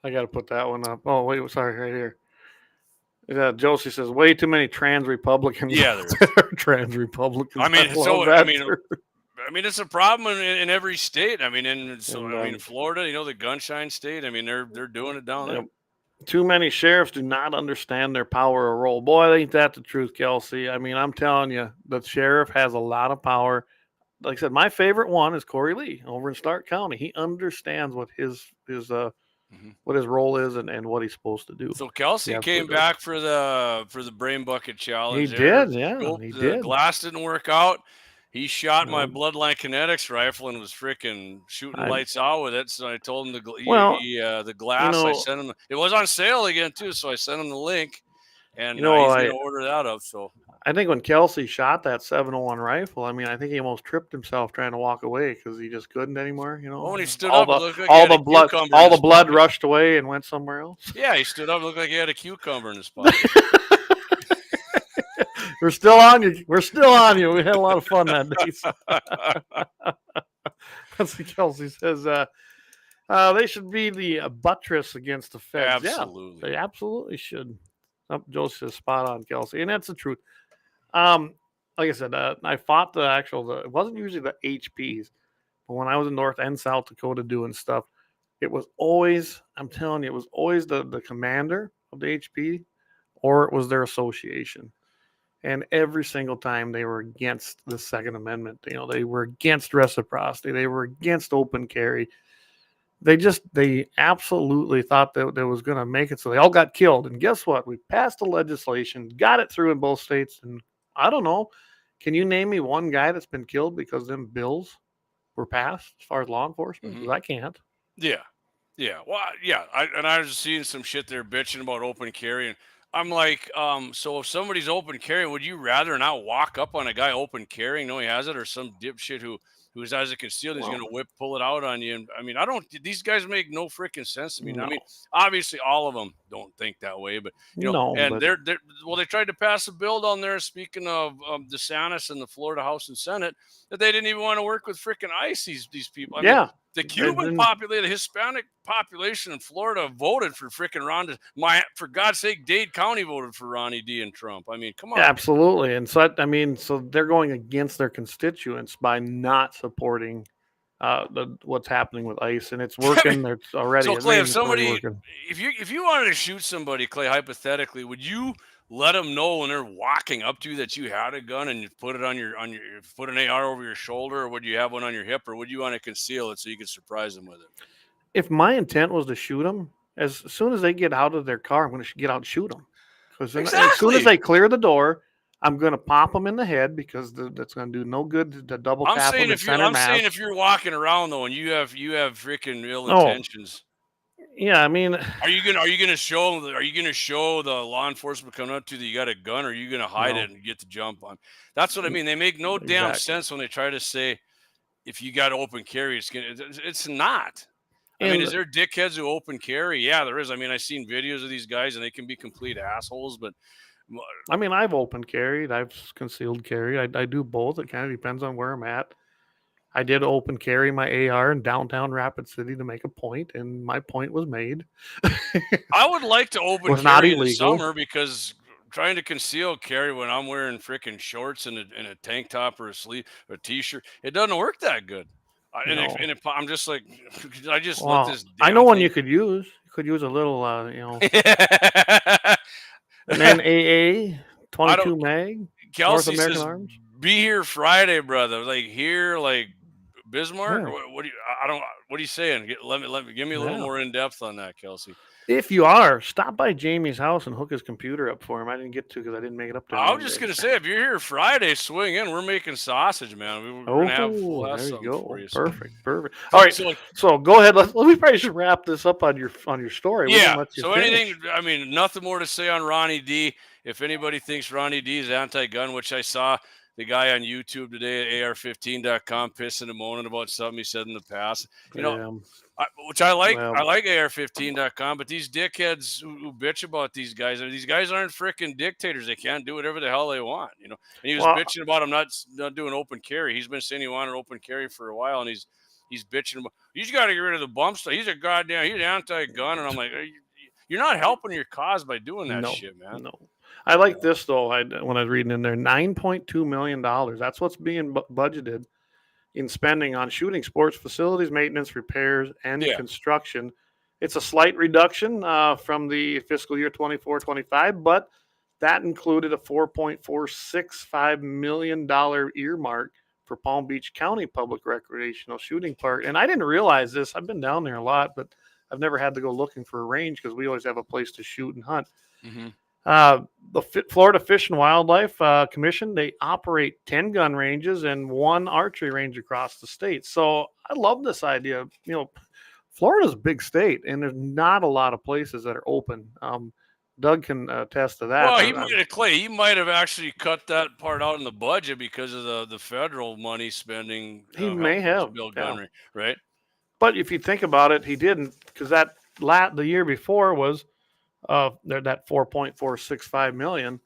S1: I got to put that one up. Oh, wait, sorry, right here. Yeah, Josie says way too many trans Republicans.
S2: Yeah, there
S1: are trans Republicans.
S2: I mean,
S1: term.
S2: It's a problem in every state. I mean, in Florida, the gunshine state. I mean, they're doing it down there.
S1: Too many sheriffs do not understand their power or role. Boy, ain't that the truth, Kelsey. I mean, I'm telling you, the sheriff has a lot of power. Like I said, my favorite one is Corey Lee over in Stark County. He understands what his what his role is and what he's supposed to do.
S2: So Kelsey came back for the brain bucket challenge.
S1: He did, yeah. He did.
S2: The glass didn't work out. He shot my Bloodline Kinetics rifle and was freaking shooting lights out with it. So I told him the glass. I sent him. It was on sale again too, so I sent him the link, and he's going to order that up. So
S1: I think when Kelsey shot that 701 rifle, I mean, I think he almost tripped himself trying to walk away because he just couldn't anymore.
S2: When he stood up, it looked like all
S1: the blood rushed away and went somewhere else.
S2: Yeah, he stood up, it looked like he had a cucumber in his pocket.
S1: We're still on you. We had a lot of fun that day. That's what Kelsey says. They should be the buttress against the feds.
S2: Absolutely.
S1: Yeah, they absolutely should. Josie says spot on, Kelsey. And that's the truth. Like I said, I fought it wasn't usually the HPs, but when I was in North and South Dakota doing stuff, it was always, I'm telling you, it was always the commander of the HP or it was their association. And every single time they were against the Second Amendment, they were against reciprocity. They were against open carry. They absolutely thought that they was going to make it. So they all got killed. And guess what? We passed the legislation, got it through in both states. And I don't know. Can you name me one guy that's been killed because them bills were passed as far as law enforcement? Mm-hmm. I can't.
S2: Yeah. Well, yeah. I was seeing some shit there bitching about open carry. And I'm like, so if somebody's open carrying, would you rather not walk up on a guy open carrying, know he has it, or some dipshit who who's has it concealed. He's going to pull it out on you. And I mean, these guys make no freaking sense to me.
S1: No.
S2: I mean, obviously all of them don't think that way, but and they tried to pass a bill down there. Speaking of DeSantis and the Florida House and Senate, that they didn't even want to work with freaking ICE. These people. I mean, the Cuban population, the Hispanic population in Florida voted for freaking Ron. For God's sake, Dade County voted for Ronnie D and Trump. I mean, come on.
S1: Yeah, absolutely. And so, so they're going against their constituents by not supporting what's happening with ICE, and it's working. It's already.
S2: So, Clay, if you wanted to shoot somebody, Clay, hypothetically, would you let them know when they're walking up to you that you had a gun and you put it on your put an AR over your shoulder, or would you have one on your hip, or would you want to conceal it so you could surprise them with it?
S1: If my intent was to shoot them, as soon as they get out of their car, I'm going to get out and shoot them. Because as soon as they clear the door, I'm going to pop them in the head, because that's going to do no good to double tap them. I'm
S2: saying if you're walking around though and you have freaking ill intentions.
S1: Yeah, I mean,
S2: are you gonna show the law enforcement coming up to you that you got a gun, or are you gonna hide it and get the jump on? That's what I mean. They make no damn sense when they try to say if you got open carry, it's not. I mean, is there dickheads who open carry? Yeah, there is. I mean, I've seen videos of these guys and they can be complete assholes, but
S1: I mean, I've open carried, I've concealed carried. I do both. It kind of depends on where I'm at. I did open carry my AR in downtown Rapid City to make a point, and my point was made.
S2: I would like to open carry in the summer, because trying to conceal carry when I'm wearing freaking shorts and a tank top or a t-shirt, it doesn't work that good. I'm just like, I just let this.
S1: I know one you could use. You could use a little, an AA 22 mag.
S2: Kelsey says, Arms. Be here Friday, brother. Like here, like Bismarck.
S1: Yeah.
S2: What are you saying? Give me a little more in depth on that, Kelsey.
S1: If you are, stop by Jamie's house and hook his computer up for him. I didn't get to because I didn't make it up there.
S2: I was just gonna say, if you're here Friday, swing in. We're making sausage, man. We're gonna have
S1: there you go.
S2: For you,
S1: perfect. All right, so go ahead. Let me probably should wrap this up on your story.
S2: Yeah. So anything? I mean, nothing more to say on Ronnie D. If anybody thinks Ronnie D is anti-gun, which I saw the guy on YouTube today at AR15.com pissing and moaning about something he said in the past, which I like. I like AR15.com, but these dickheads who bitch about these guys aren't freaking dictators. They can't do whatever the hell they want, And he was bitching about him not doing open carry. He's been saying he wanted open carry for a while, and he's bitching about, you just got to get rid of the bump stuff. He's anti-gun, and I'm like, you're not helping your cause by doing that shit, man.
S1: No. I like this though. When I was reading in there, $9.2 million. That's what's being budgeted in spending on shooting sports facilities, maintenance, repairs, and construction. It's a slight reduction from the fiscal year 24-25, but that included a $4.465 million earmark for Palm Beach County Public Recreational Shooting Park. And I didn't realize this. I've been down there a lot, but I've never had to go looking for a range because we always have a place to shoot and hunt.
S2: Mm-hmm.
S1: The Florida Fish and Wildlife Commission, they operate 10 gun ranges and 1 archery range across the state. So I love this idea. Florida's a big state, and there's not a lot of places that are open. Doug can attest to that.
S2: Well, Clay, he might have actually cut that part out in the budget because of the federal money spending.
S1: He may have.
S2: Bill Gunnery, right?
S1: But if you think about it, he didn't, because the year before was that $4.465 million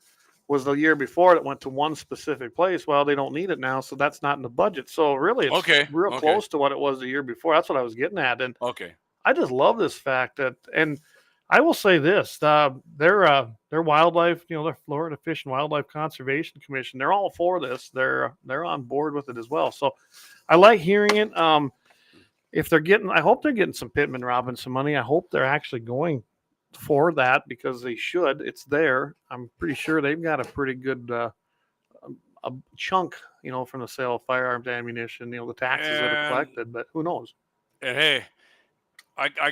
S1: was the year before that went to one specific place. Well, they don't need it now, so that's not in the budget. So really, it's real close to what it was the year before. That's what I was getting at. And I just love this fact and I will say this: their wildlife, their Florida Fish and Wildlife Conservation Commission, they're all for this. They're on board with it as well. So I like hearing it. If I hope they're getting some Pittman Robinson money. I hope they're actually going for that, because they should. It's there. I'm pretty sure they've got a pretty good a chunk, from the sale of firearms, ammunition, the taxes that are collected, but who knows?
S2: And hey, I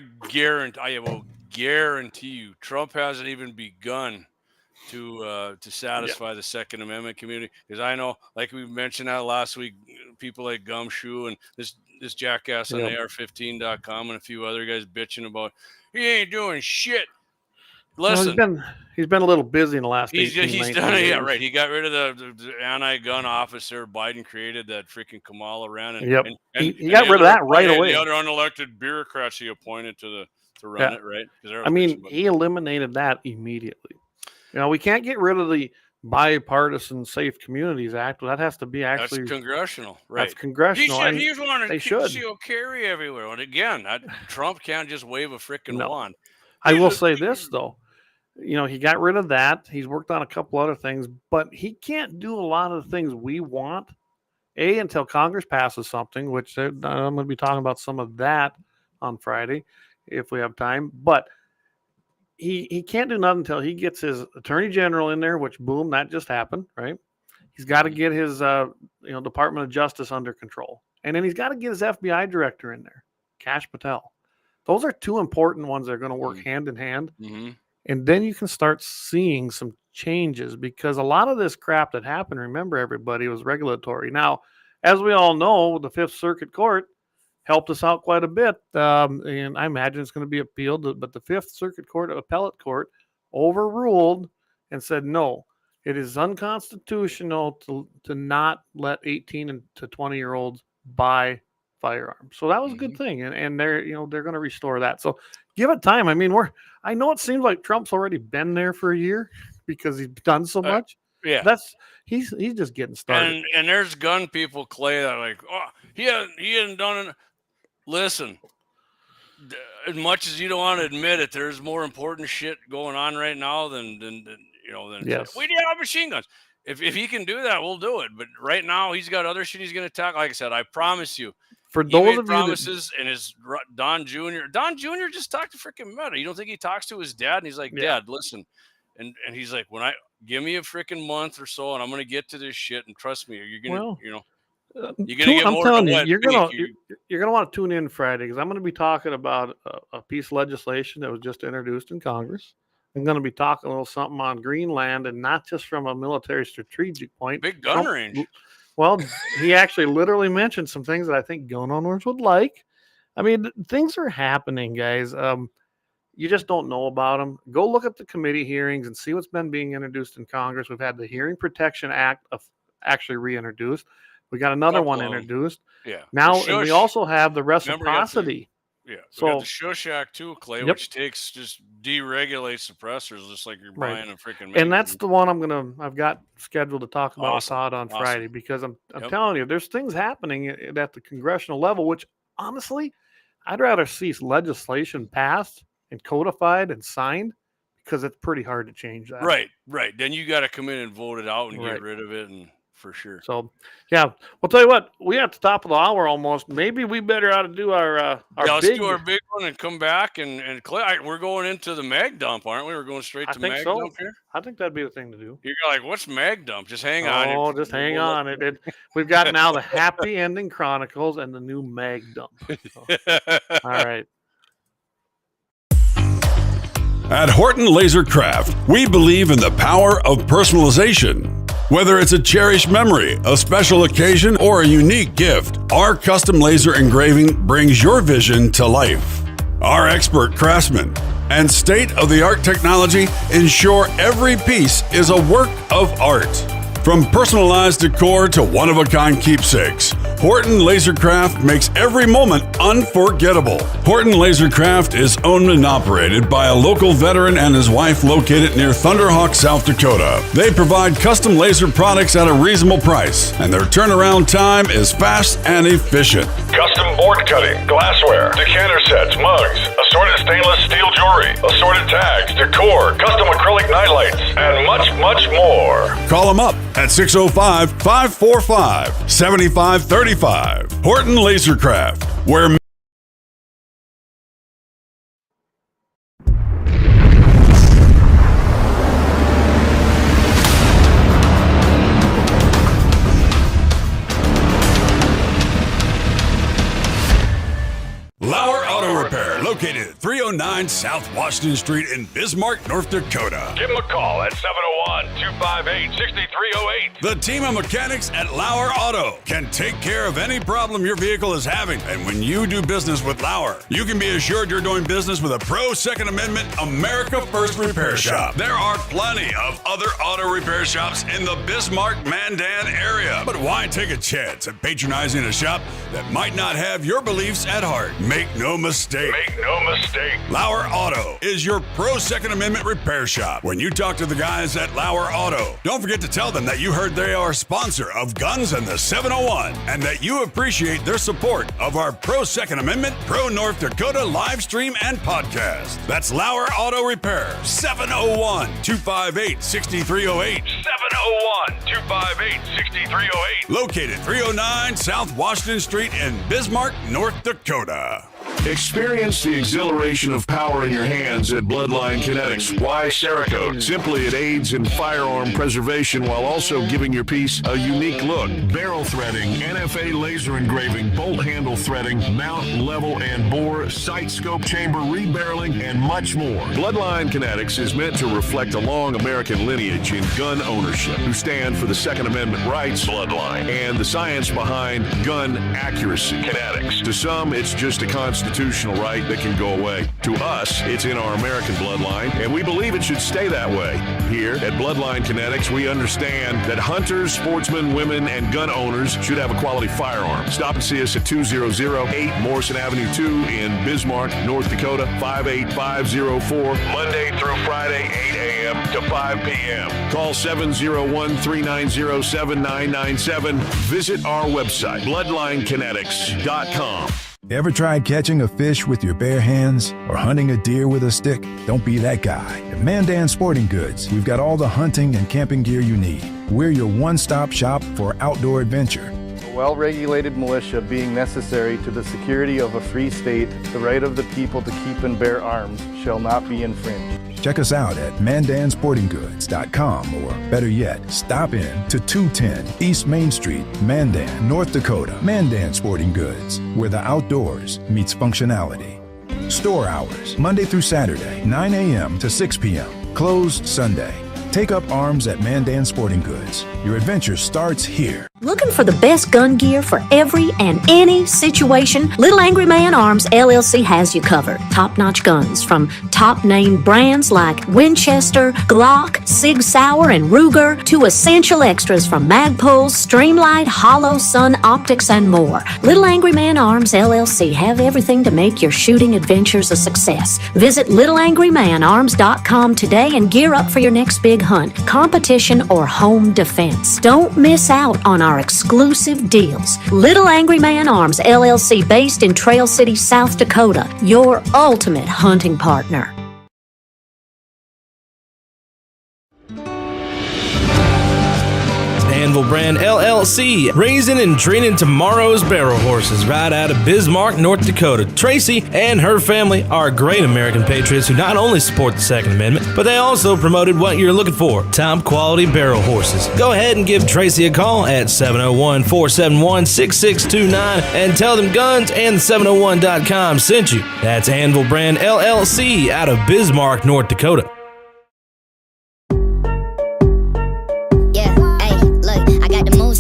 S2: will guarantee you Trump hasn't even begun to satisfy the Second Amendment community, because I know, like we mentioned that last week, people like Gumshoe and this jackass on AR15.com and a few other guys bitching about he ain't doing shit. listen.
S1: He's been a little busy in the last.
S2: He's
S1: 19
S2: done it. Yeah,
S1: days.
S2: right. He got rid of the anti-gun officer. Biden created that freaking Kamala ran, and
S1: Yep.
S2: and
S1: He got rid of that right away.
S2: The other unelected bureaucrats he appointed to run it, right?
S1: I mean, he eliminated that immediately. You know, we can't get rid of the Bipartisan Safe Communities Act. That has to be actually
S2: that's congressional, right?
S1: That's congressional.
S2: He's wanted
S1: they should
S2: carry everywhere. And again, Trump can't just wave a freaking wand.
S1: I will say this though. You know, he got rid of that. He's worked on a couple other things, but he can't do a lot of the things we want. Until Congress passes something, which I'm going to be talking about some of that on Friday if we have time. But he can't do nothing until he gets his attorney general in there, which boom, that just happened, right? He's got to get his Department of Justice under control, and then he's got to get his FBI director in there, Kash Patel. Those are two important ones that are going to work hand in hand.
S2: Mm-hmm.
S1: And then you can start seeing some changes, because a lot of this crap that happened, remember everybody, was regulatory. Now, as we all know, the Fifth Circuit Court helped us out quite a bit. And I imagine it's going to be appealed, but the Fifth Circuit Court, Appellate Court, overruled and said, no, it is unconstitutional to not let 18 to 20-year-olds buy firearms. So that was a good thing. And they're going to restore that. So give it time. I mean, I know it seems like Trump's already been there for a year because he's done so much.
S2: Yeah.
S1: He's just getting started.
S2: And there's gun people, Clay, that are like, oh, he hadn't done it. Listen, as much as you don't want to admit it, there's more important shit going on right now than
S1: yes.
S2: We need to have machine guns. If he can do that, we'll do it. But right now, he's got other shit he's going to tackle. Like I said, I promise you.
S1: For those of
S2: promises, and his Don Jr. just talked to freaking Meta. You don't think he talks to his dad? And he's like, Dad, listen. And he's like, give me a freaking month or so, and I'm going to get to this shit. And trust me, you're going to, you're going to get more.
S1: I'm telling you, you're going to want to tune in Friday, because I'm going to be talking about a piece of legislation that was just introduced in Congress. I'm going to be talking a little something on Greenland, and not just from a military strategic point.
S2: Big gun range.
S1: Well, he actually literally mentioned some things that I think gun owners would like. I mean, things are happening, guys. You just don't know about them. Go look at the committee hearings and see what's been being introduced in Congress. We've had the Hearing Protection Act actually reintroduced. We got another one introduced.
S2: Yeah.
S1: Now, and we also have the reciprocity.
S2: So the Shush Act too, Clay, which just deregulates suppressors, just like you're buying a freaking.
S1: And that's the one I've got scheduled to talk about with Todd on Friday, because I'm telling you, there's things happening at the congressional level, which honestly, I'd rather see legislation passed and codified and signed, because it's pretty hard to change that.
S2: Right. Then you got to come in and vote it out and get rid of it, and for sure.
S1: So, yeah, we'll tell you what, we at the top of the hour almost. Maybe we better ought to do our
S2: let's do our big one and come back and Clay, we're going into the mag dump, aren't we? We're going straight to mag dump here.
S1: I think that'd be the thing to do.
S2: You're like, what's mag dump? Just hang on.
S1: Oh, just hang on. We've got now the Happy Ending Chronicles and the new mag dump. So, all right.
S3: At Horton Laser Craft, we believe in the power of personalization. Whether it's a cherished memory, a special occasion, or a unique gift, our custom laser engraving brings your vision to life. Our expert craftsmen and state-of-the-art technology ensure every piece is a work of art. From personalized decor to one-of-a-kind keepsakes, Horton Lasercraft makes every moment unforgettable. Horton Lasercraft is owned and operated by a local veteran and his wife located near Thunderhawk, South Dakota. They provide custom laser products at a reasonable price, and their turnaround time is fast and efficient.
S4: Custom board cutting, glassware, decanter sets, mugs, assorted stainless steel jewelry, assorted tags, decor, custom acrylic nightlights, and much, much more.
S3: Call them up at 605-545-7535. Horton Lasercraft, where LAUER Auto Repair, located at 309 South Washington Street in Bismarck, North Dakota.
S4: Give them a call at 701-258-6308.
S3: The team of mechanics at LAUER Auto can take care of any problem your vehicle is having. And when you do business with LAUER, you can be assured you're doing business with a pro Second Amendment America First repair shop. There are plenty of other auto repair shops in the Bismarck-Mandan area. But why take a chance at patronizing a shop that might not have your beliefs at heart? Make no mistake. LAUER Auto is your pro Second Amendment repair shop. When you talk to the guys at LAUER Auto, don't forget to tell them that you heard they are a sponsor of Guns and the 701 and that you appreciate their support of our pro Second Amendment, pro North Dakota live stream and podcast. That's LAUER Auto Repair, 701-258-6308.
S4: 701-258-6308.
S3: Located 309 South Washington Street in Bismarck, North Dakota.
S4: Experience the exhilaration of power in your hands at Bloodline Kinetics. Why Cerakote? Simply, it aids in firearm preservation while also giving your piece a unique look. Barrel threading, NFA laser engraving, bolt handle threading, mount, level, and bore, sight scope chamber rebarreling, and much more. Bloodline Kinetics is meant to reflect a long American lineage in gun ownership, who stand for the Second Amendment rights, Bloodline, and the science behind gun accuracy, Kinetics. To some, it's just a constitutional right that can go away. To us, it's in our American bloodline, and we believe it should stay that way. Here at Bloodline Kinetics, we understand that hunters, sportsmen, women, and gun owners should have a quality firearm. Stop and see us at 2008 Morrison Avenue 2 in Bismarck, North Dakota, 58504, Monday through Friday, 8 a.m. to 5 p.m. Call 701-390-7997. Visit our website, bloodlinekinetics.com.
S7: Ever tried catching a fish with your bare hands or hunting a deer with a stick? Don't be that guy. At Mandan Sporting Goods, we've got all the hunting and camping gear you need. We're your one-stop shop for outdoor adventure.
S8: A well-regulated militia being necessary to the security of a free state, the right of the people to keep and bear arms shall not be infringed.
S7: Check us out at mandansportinggoods.com, or better yet, stop in to 210 East Main Street, Mandan, North Dakota. Mandan Sporting Goods, where the outdoors meets functionality. Store hours, Monday through Saturday, 9 a.m. to 6 p.m. Closed Sunday. Take up arms at Mandan Sporting Goods. Your adventure starts here.
S9: Looking for the best gun gear for every and any situation? Little Angry Man Arms LLC has you covered. Top-notch guns from top-name brands like Winchester, Glock, Sig Sauer, and Ruger to essential extras from Magpul, Streamlight, Hollow, Sun Optics, and more. Little Angry Man Arms LLC have everything to make your shooting adventures a success. Visit littleangrymanarms.com today and gear up for your next big hunt, competition, or home defense. Don't miss out on our exclusive deals. Little Angry Man Arms LLC, based in Trail City, South Dakota, your ultimate hunting partner.
S5: Anvil Brand LLC, raising and training tomorrow's barrel horses right out of Bismarck, North Dakota. Tracy and her family are great American patriots who not only support the Second Amendment, but they also promoted what you're looking for, top quality barrel horses. Go ahead and give Tracy a call at 701-471-6629 and tell them Guns and 701.com sent you. That's Anvil Brand LLC out of Bismarck, North Dakota.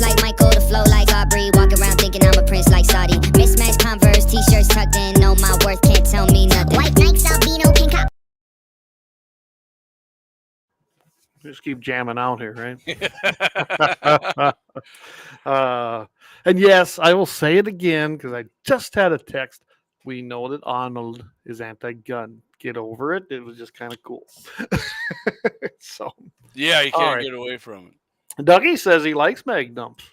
S6: Like Michael, the flow like Aubrey. Walk around thinking I'm a prince like Saudi. Mismatched Converse, t-shirts tucked in. Know my worth, can't tell me nothing. White Nikes, albino, pink cop.
S1: Just keep jamming out here, right? And yes, I will say it again because I just had a text. We know that Arnold is anti-gun. Get over it. It was just kind of cool. So
S2: yeah, you can't get away from it.
S1: Dougie says he likes mag dumps.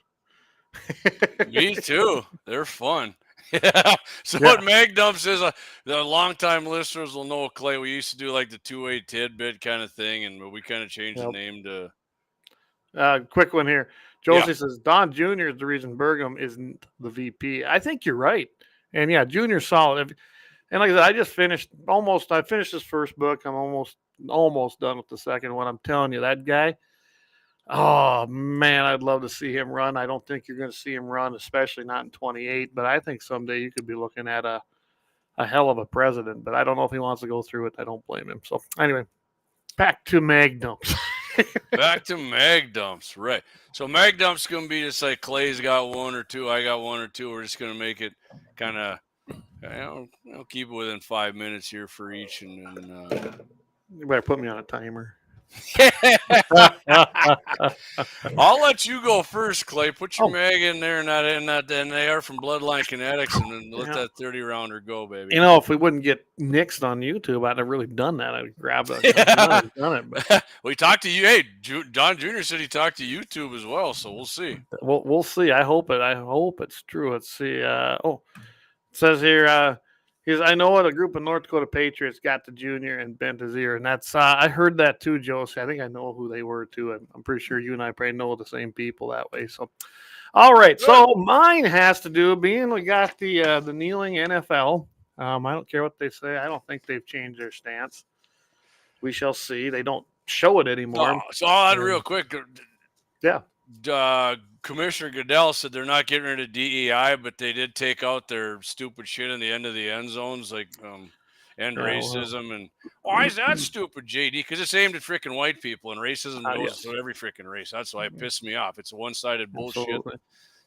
S2: Me too. They're fun. Yeah. So what mag dumps is, the longtime listeners will know, Clay, we used to do like the two-way tidbit kind of thing, and we kind of changed the name to.
S1: Quick one here. Josie says Don Jr. is the reason Burgum isn't the VP. I think you're right. And yeah, Junior's solid. And like I said, I finished this first book. I'm almost done with the second one. I'm telling you, that guy. Oh, man, I'd love to see him run. I don't think you're going to see him run, especially not in 28. But I think someday you could be looking at a a hell of a president, but I don't know if he wants to go through it. I don't blame him. So anyway, back to mag dumps.
S2: Back to mag dumps, right? So mag dumps gonna be just like Clay's got one or two, I got one or two. We're just gonna make it kind of, keep it within 5 minutes here for each, and
S1: You better put me on a timer.
S2: I'll let you go first, Clay. Put your mag in there, and they are from Bloodline Kinetics, and then let that 30-rounder go, baby.
S1: If we wouldn't get nixed on YouTube, I'd have really done that. I'd grabbed it. Done it. But
S2: We talked to you. Hey, Don Jr. said he talked to YouTube as well, so we'll see.
S1: we'll see. I hope it's true. Let's see. It says here. I know what a group of North Dakota patriots got to Junior and bent his ear, and that's I heard that too, Josie. I think I know who they were too. I'm pretty sure you and I probably know the same people that way. So, all right. So mine has to do being we got the kneeling NFL. I don't care what they say. I don't think they've changed their stance. We shall see. They don't show it anymore.
S2: Oh, so I'll add real quick.
S1: Yeah.
S2: Commissioner Goodell said they're not getting rid of DEI, but they did take out their stupid shit in the end of the end zones, like end racism. And why is that stupid, JD? Because it's aimed at freaking white people, and racism goes to every freaking race. That's why it pissed me off. It's a one-sided bullshit.
S1: Absolutely.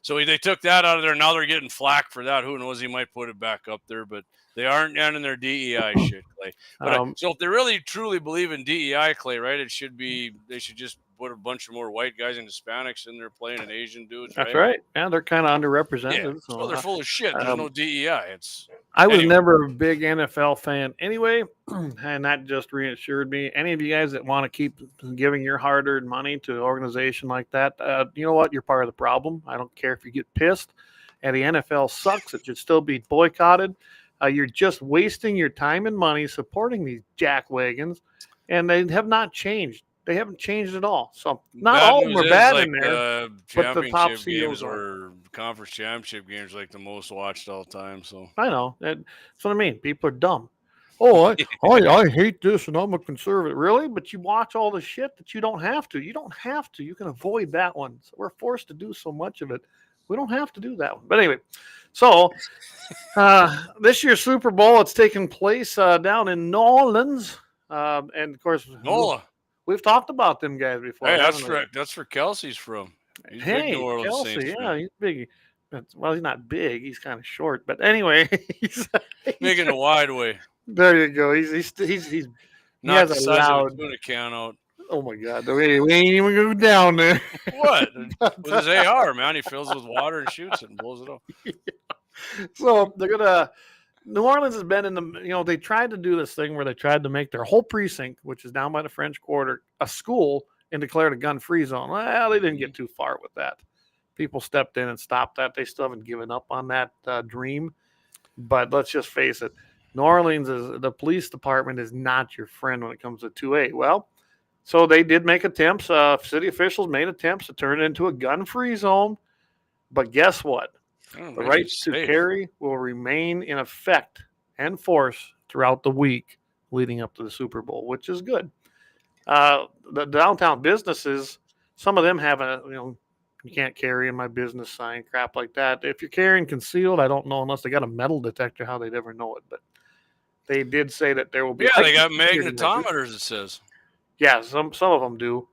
S2: So they took that out of there. Now they're getting flack for that. Who knows? He might put it back up there, but they aren't ending their DEI shit, Clay. But so if they really truly believe in DEI, Clay, right? They should just put a bunch of more white guys and Hispanics in there playing and Asian dudes.
S1: That's right. Yeah, they're kind of underrepresented.
S2: Yeah. So they're full of shit. There's no DEI.
S1: I was never a big NFL fan anyway, and that just reassured me. Any of you guys that want to keep giving your hard-earned money to an organization like that, you know what? You're part of the problem. I don't care if you get pissed. And the NFL sucks. It should still be boycotted. You're just wasting your time and money supporting these jackwagons, and they have not changed. They haven't changed at all. So not all of them are bad in there, but the top CEOs
S2: or conference championship games like the most watched all the time. So
S1: I know that's what I mean. People are dumb. Oh, I hate this, and I'm a conservative. Really? But you watch all the shit that you don't have to. You don't have to. You can avoid that one. So we're forced to do so much of it. We don't have to do that one. But anyway, so this year's Super Bowl, it's taking place down in New Orleans, and of course,
S2: NOLA.
S1: We've talked about them guys before.
S2: Hey, that's correct. That's where Kelsey's from. He's big New Orleans
S1: Kelsey,
S2: Saints
S1: yeah,
S2: fan.
S1: he's big. Well, he's not big. He's kind of short. But anyway, he's
S2: big in a wide way.
S1: There you go. He
S2: not
S1: has
S2: the
S1: a
S2: size
S1: loud
S2: of a tuna can out.
S1: Oh my God! We ain't even go down there.
S2: What? With his AR, man, he fills it with water and shoots it and blows it up.
S1: Yeah. So they're gonna. New Orleans has been in the. They tried to do this thing where they tried to make their whole precinct, which is down by the French Quarter, a school and declared a gun-free zone. Well, they didn't get too far with that. People stepped in and stopped that. They still haven't given up on that dream. But let's just face it, New Orleans the police department is not your friend when it comes to 2A. Well. So they did make attempts. City officials made attempts to turn it into a gun-free zone. But guess what? The right to carry will remain in effect and force throughout the week leading up to the Super Bowl, which is good. The downtown businesses, some of them have you can't carry in my business sign, crap like that. If you're carrying concealed, I don't know unless they got a metal detector how they'd ever know it. But they did say that there will be.
S2: Yeah, they got magnetometers, it says.
S1: Yeah, some of them do.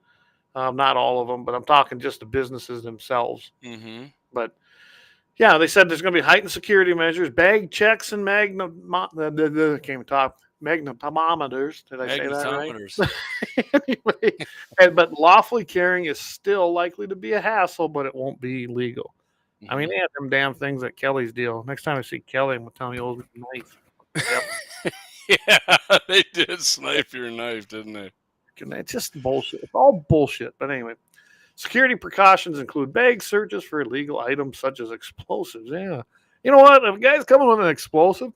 S1: Not all of them, but I'm talking just the businesses themselves.
S2: Mm-hmm.
S1: But, yeah, they said there's going to be heightened security measures, bag checks, and magnetometers. Did I say that right? Anyway, but lawfully carrying is still likely to be a hassle, but it won't be illegal. Mm-hmm. I mean, they had them damn things at Kelly's deal. Next time I see Kelly, I'm going to tell him he owes me a knife. Yep.
S2: Yeah, they did snipe your knife, didn't they?
S1: It's just bullshit. It's all bullshit. But anyway, security precautions include bag searches for illegal items such as explosives. Yeah. You know what? If a guy's coming with an explosive,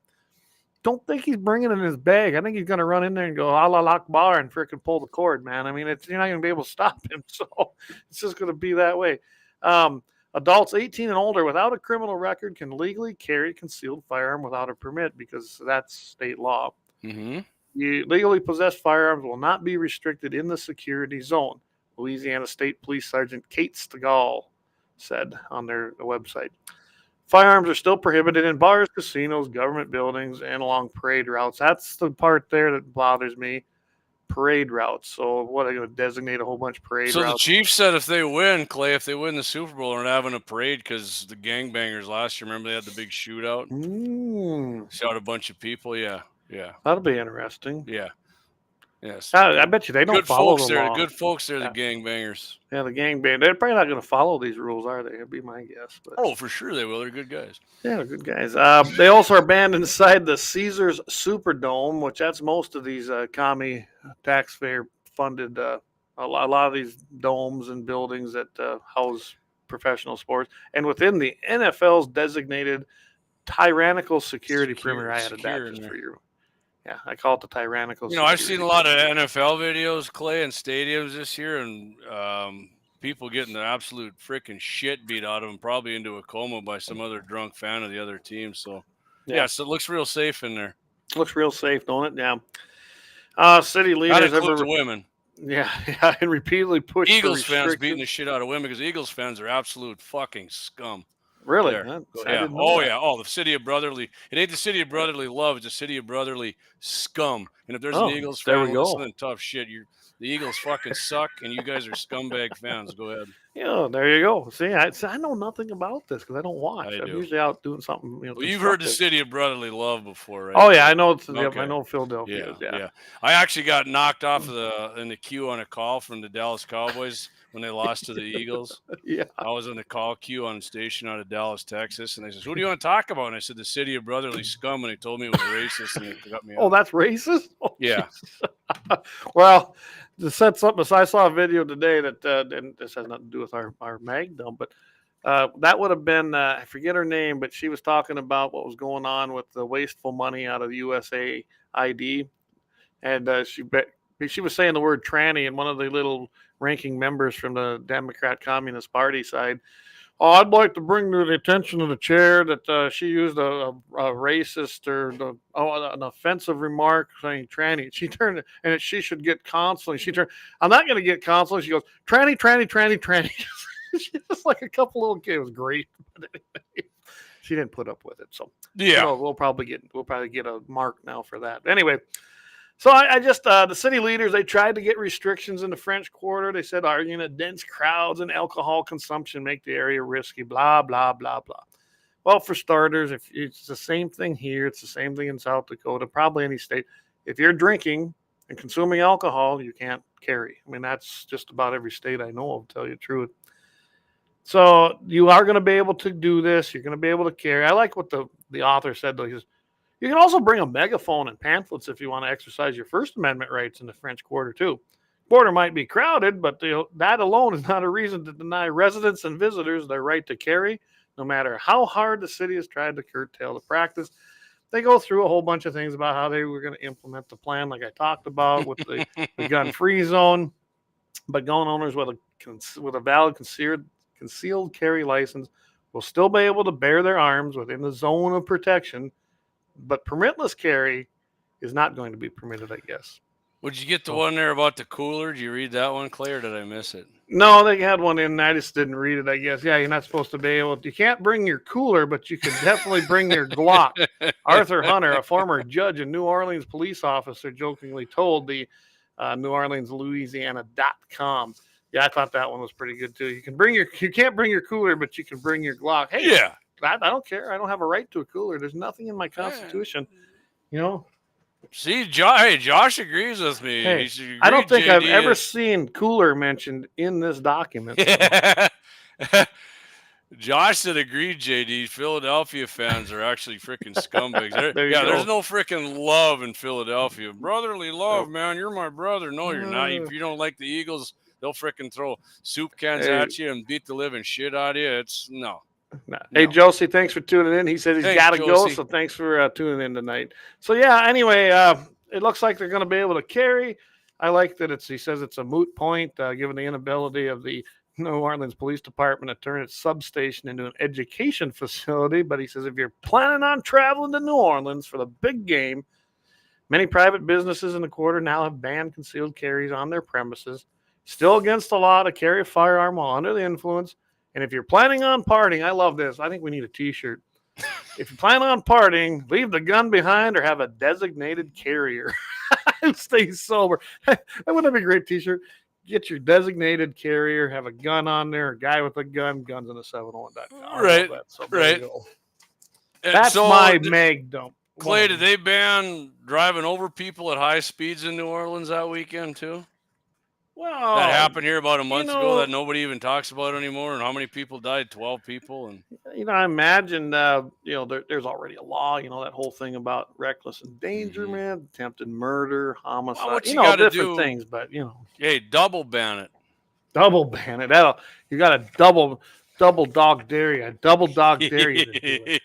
S1: don't think he's bringing it in his bag. I think he's going to run in there and go, Allah Akbar, and freaking pull the cord, man. I mean, you're not going to be able to stop him. So it's just going to be that way. Adults 18 and older without a criminal record can legally carry a concealed firearm without a permit because that's state law.
S2: Mm-hmm.
S1: You legally possessed firearms will not be restricted in the security zone. Louisiana State Police Sergeant Kate Stegall said on their website. Firearms are still prohibited in bars, casinos, government buildings, and along parade routes. That's the part there that bothers me. Parade routes. So what, are they going to designate a whole bunch of parade
S2: So
S1: routes?
S2: the Chiefs said if they win, Clay, if they win the Super Bowl, they're not having a parade because the gangbangers last year, remember they had the big shootout? Shot a bunch of people. Yeah.
S1: That'll be interesting.
S2: Yeah. Yes.
S1: I bet you they don't
S2: Good
S1: follow
S2: folks
S1: the
S2: there.
S1: law.
S2: Good folks there,
S1: Yeah.
S2: the gangbangers.
S1: Yeah, the gangbang. They're probably not going to follow these rules, are they? That'd be my guess. But
S2: Oh, for sure they will. They're good guys.
S1: yeah, they're good guys. They also are banned inside the Caesars Superdome, which that's most of these commie taxpayer-funded. A lot of these domes and buildings that house professional sports, and within the NFL's designated tyrannical security perimeter. I added that just for you. Yeah, I call it the tyrannical.
S2: I've seen a lot of NFL videos, Clay, in stadiums this year, and people getting the absolute freaking shit beat out of them, probably into a coma by some other drunk fan of the other team. So, so it looks real safe in there.
S1: Looks real safe, don't it? Yeah. City leaders
S2: That includes women.
S1: Yeah, and repeatedly pushed
S2: Eagles fans beating the shit out of women because Eagles fans are absolute fucking scum.
S1: Really?
S2: Yeah. Oh, the city of brotherly. It ain't the city of brotherly love. It's the city of brotherly scum. And if there's an Eagles fan listening, tough shit. The Eagles fucking suck, and you guys are scumbag fans. Go ahead.
S1: Yeah, there you go. See, I know nothing about this because I don't watch. I'm usually out doing something.
S2: Well, you've heard the city of brotherly love before, right?
S1: Oh yeah, I know. I know Philadelphia.
S2: Yeah. I actually got knocked off in the queue on a call from the Dallas Cowboys when they lost to the Eagles.
S1: Yeah.
S2: I was in the call queue on a station out of Dallas, Texas, and they said, "Who do you want to talk about?" And I said, "The city of brotherly scum," and they told me it was racist, and they cut me off.
S1: Oh, that's racist? Oh,
S2: yeah.
S1: Well, to set something, I saw a video today that, and this has nothing to do with our mag dump, but that would have been, I forget her name, but she was talking about what was going on with the wasteful money out of the USAID. And she was saying the word tranny, and one of the little ranking members from the Democrat Communist Party side, "Oh, I'd like to bring to the attention of the chair that she used a racist or an offensive remark saying tranny." She turned, and she should get counseling. She turned, "I'm not going to get counseling." She goes, "Tranny, tranny, tranny, tranny." She's just like a couple little kids. It was great. But anyway, she didn't put up with it. So
S2: yeah,
S1: we'll probably get a mark now for that. Anyway. So I just, the city leaders, they tried to get restrictions in the French Quarter. They said arguing that dense crowds and alcohol consumption make the area risky, blah, blah, blah, blah. Well, for starters, if it's the same thing here, it's the same thing in South Dakota, probably any state. If you're drinking and consuming alcohol, you can't carry. I mean, that's just about every state I know of, to tell you the truth. So you are going to be able to do this. You're going to be able to carry. I like what the author said, though. He says, you can also bring a megaphone and pamphlets if you want to exercise your First Amendment rights in the French Quarter, too. Border might be crowded, but that alone is not a reason to deny residents and visitors their right to carry, no matter how hard the city has tried to curtail the practice. They go through a whole bunch of things about how they were going to implement the plan, like I talked about, with the gun-free zone. But gun owners with a valid concealed carry license will still be able to bear their arms within the zone of protection. But permitless carry is not going to be permitted, I guess.
S2: Would you get the one there about the cooler? Did you read that one, Clay, or did I miss it?
S1: No, they had one in. I just didn't read it, I guess. Yeah, you're not supposed to be able to. You can't bring your cooler, but you can definitely bring your Glock. Arthur Hunter, a former judge and New Orleans police officer, jokingly told the New Orleans, Louisiana.com. Yeah, I thought that one was pretty good, too. You can't bring your cooler, but you can bring your Glock. Hey,
S2: yeah.
S1: I don't care. I don't have a right to a cooler. There's nothing in my Constitution,
S2: See, Josh agrees with me.
S1: Hey, I don't think I've ever seen cooler mentioned in this document. So.
S2: Josh said agreed, JD. Philadelphia fans are actually freaking scumbags. There's no freaking love in Philadelphia. Brotherly love, man. You're my brother. No, you're not. If you don't like the Eagles, they'll freaking throw soup cans at you and beat the living shit out of you. No.
S1: Hey, Josie, thanks for tuning in. He said he's got to go, so thanks for tuning in tonight. So, yeah, anyway, it looks like they're going to be able to carry. I like that he says it's a moot point, given the inability of the New Orleans Police Department to turn its substation into an education facility. But he says if you're planning on traveling to New Orleans for the big game, many private businesses in the quarter now have banned concealed carries on their premises. Still against the law to carry a firearm while under the influence. And if you're planning on partying, I love this. I think we need a T-shirt. If you plan on partying, leave the gun behind or have a designated carrier. And stay sober. That would be a great T-shirt. Get your designated carrier, have a gun on there, a guy with a gun, guns in a 701.com.
S2: Right.
S1: So
S2: right.
S1: That's
S2: so
S1: my mag dump.
S2: Clay, did they ban driving over people at high speeds in New Orleans that weekend too?
S1: Well,
S2: that happened here about a month ago that nobody even talks about anymore. And how many people died? 12 people. And
S1: I imagine there's already a law. That whole thing about reckless endangerment, attempted murder, homicide.
S2: Well, what you got to
S1: different
S2: do,
S1: things, but
S2: hey, double ban it.
S1: Double ban it. You got to double dog dare you. Double dog dare you to do it.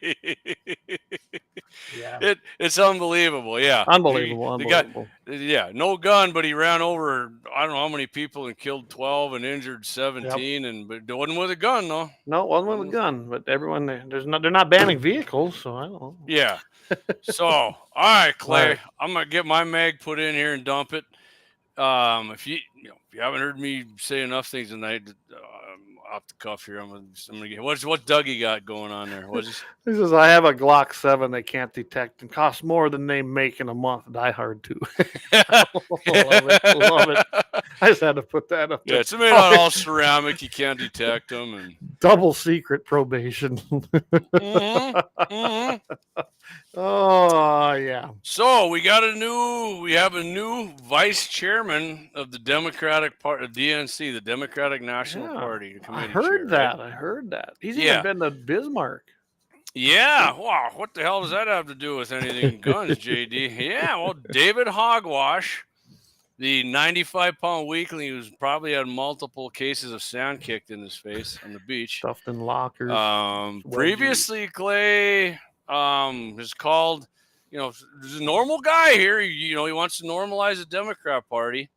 S1: Yeah.
S2: It's unbelievable. Yeah.
S1: Unbelievable.
S2: The guy, no gun, but he ran over, I don't know how many people and killed 12 and injured 17. Yep. But it wasn't with a gun, though.
S1: No, it wasn't with a gun. But everyone, they're not banning vehicles, so I don't know.
S2: Yeah. So, all right, Clay, right. I'm going to get my mag put in here and dump it. If you haven't heard me say enough things tonight, off the cuff here, I'm gonna get what Dougie got going on there. He
S1: says, I have a Glock 7 they can't detect and costs more than they make in a month. Die Hard 2. Love it. I just had to put that up there.
S2: Yeah, it's made out all ceramic. You can't detect them. And
S1: double secret probation. Oh yeah.
S2: So we have a new vice chairman of the Democratic Party, DNC, the Democratic National Party.
S1: I heard that. He's even been to Bismarck.
S2: Yeah. Wow. What the hell does that have to do with anything guns, JD? Yeah. Well, David Hogwash, the 95-pound weakling who's probably had multiple cases of sand kicked in his face on the beach.
S1: Stuffed in lockers.
S2: Previously, Clay is called, there's a normal guy here. He wants to normalize the Democrat Party.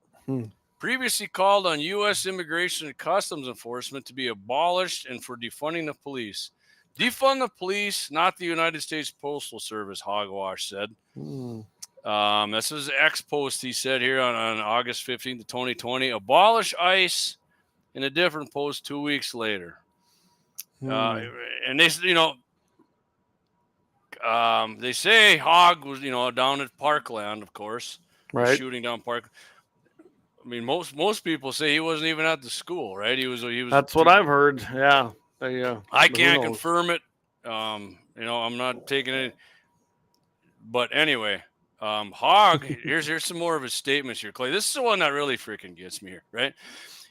S2: Previously called on U.S. Immigration and Customs Enforcement to be abolished and for defunding the police. Defund the police, not the United States Postal Service, Hogwash said. This is X post he said here on August 15th of 2020. Abolish ICE in a different post 2 weeks later. And they say Hogg was, down at Parkland, of course.
S1: Right.
S2: Shooting down Park. I mean, most people say he wasn't even at the school, right? He was.
S1: That's what I've heard. Yeah.
S2: I can't confirm it. I'm not taking it. But anyway, Hogg, here's some more of his statements here, Clay. This is the one that really freaking gets me here, right?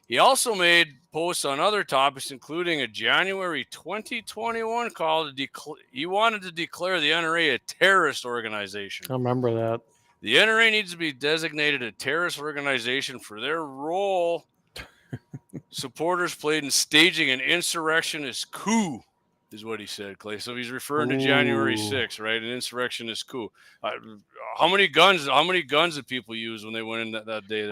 S2: He also made posts on other topics, including a January 2021 call he wanted to declare the NRA a terrorist organization.
S1: I remember that.
S2: The NRA needs to be designated a terrorist organization for their role supporters played in staging an insurrectionist coup, is what he said, Clay. So he's referring to January 6th, right? An insurrectionist coup. How many guns did people use when they went in that day?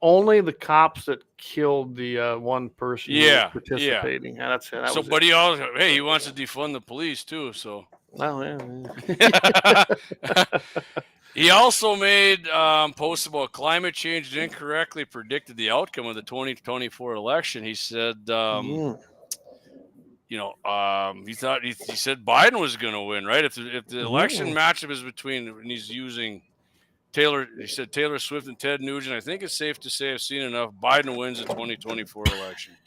S1: Only the cops that killed the one person who was participating. Yeah, that's it.
S2: But he also, he wants to defund the police too. So.
S1: Oh, yeah.
S2: He also made posts about climate change and incorrectly predicted the outcome of the 2024 election. He said, he said Biden was going to win, right? If the election matchup is between, and he's using Taylor Swift and Ted Nugent, I think it's safe to say I've seen enough. Biden wins the 2024 election.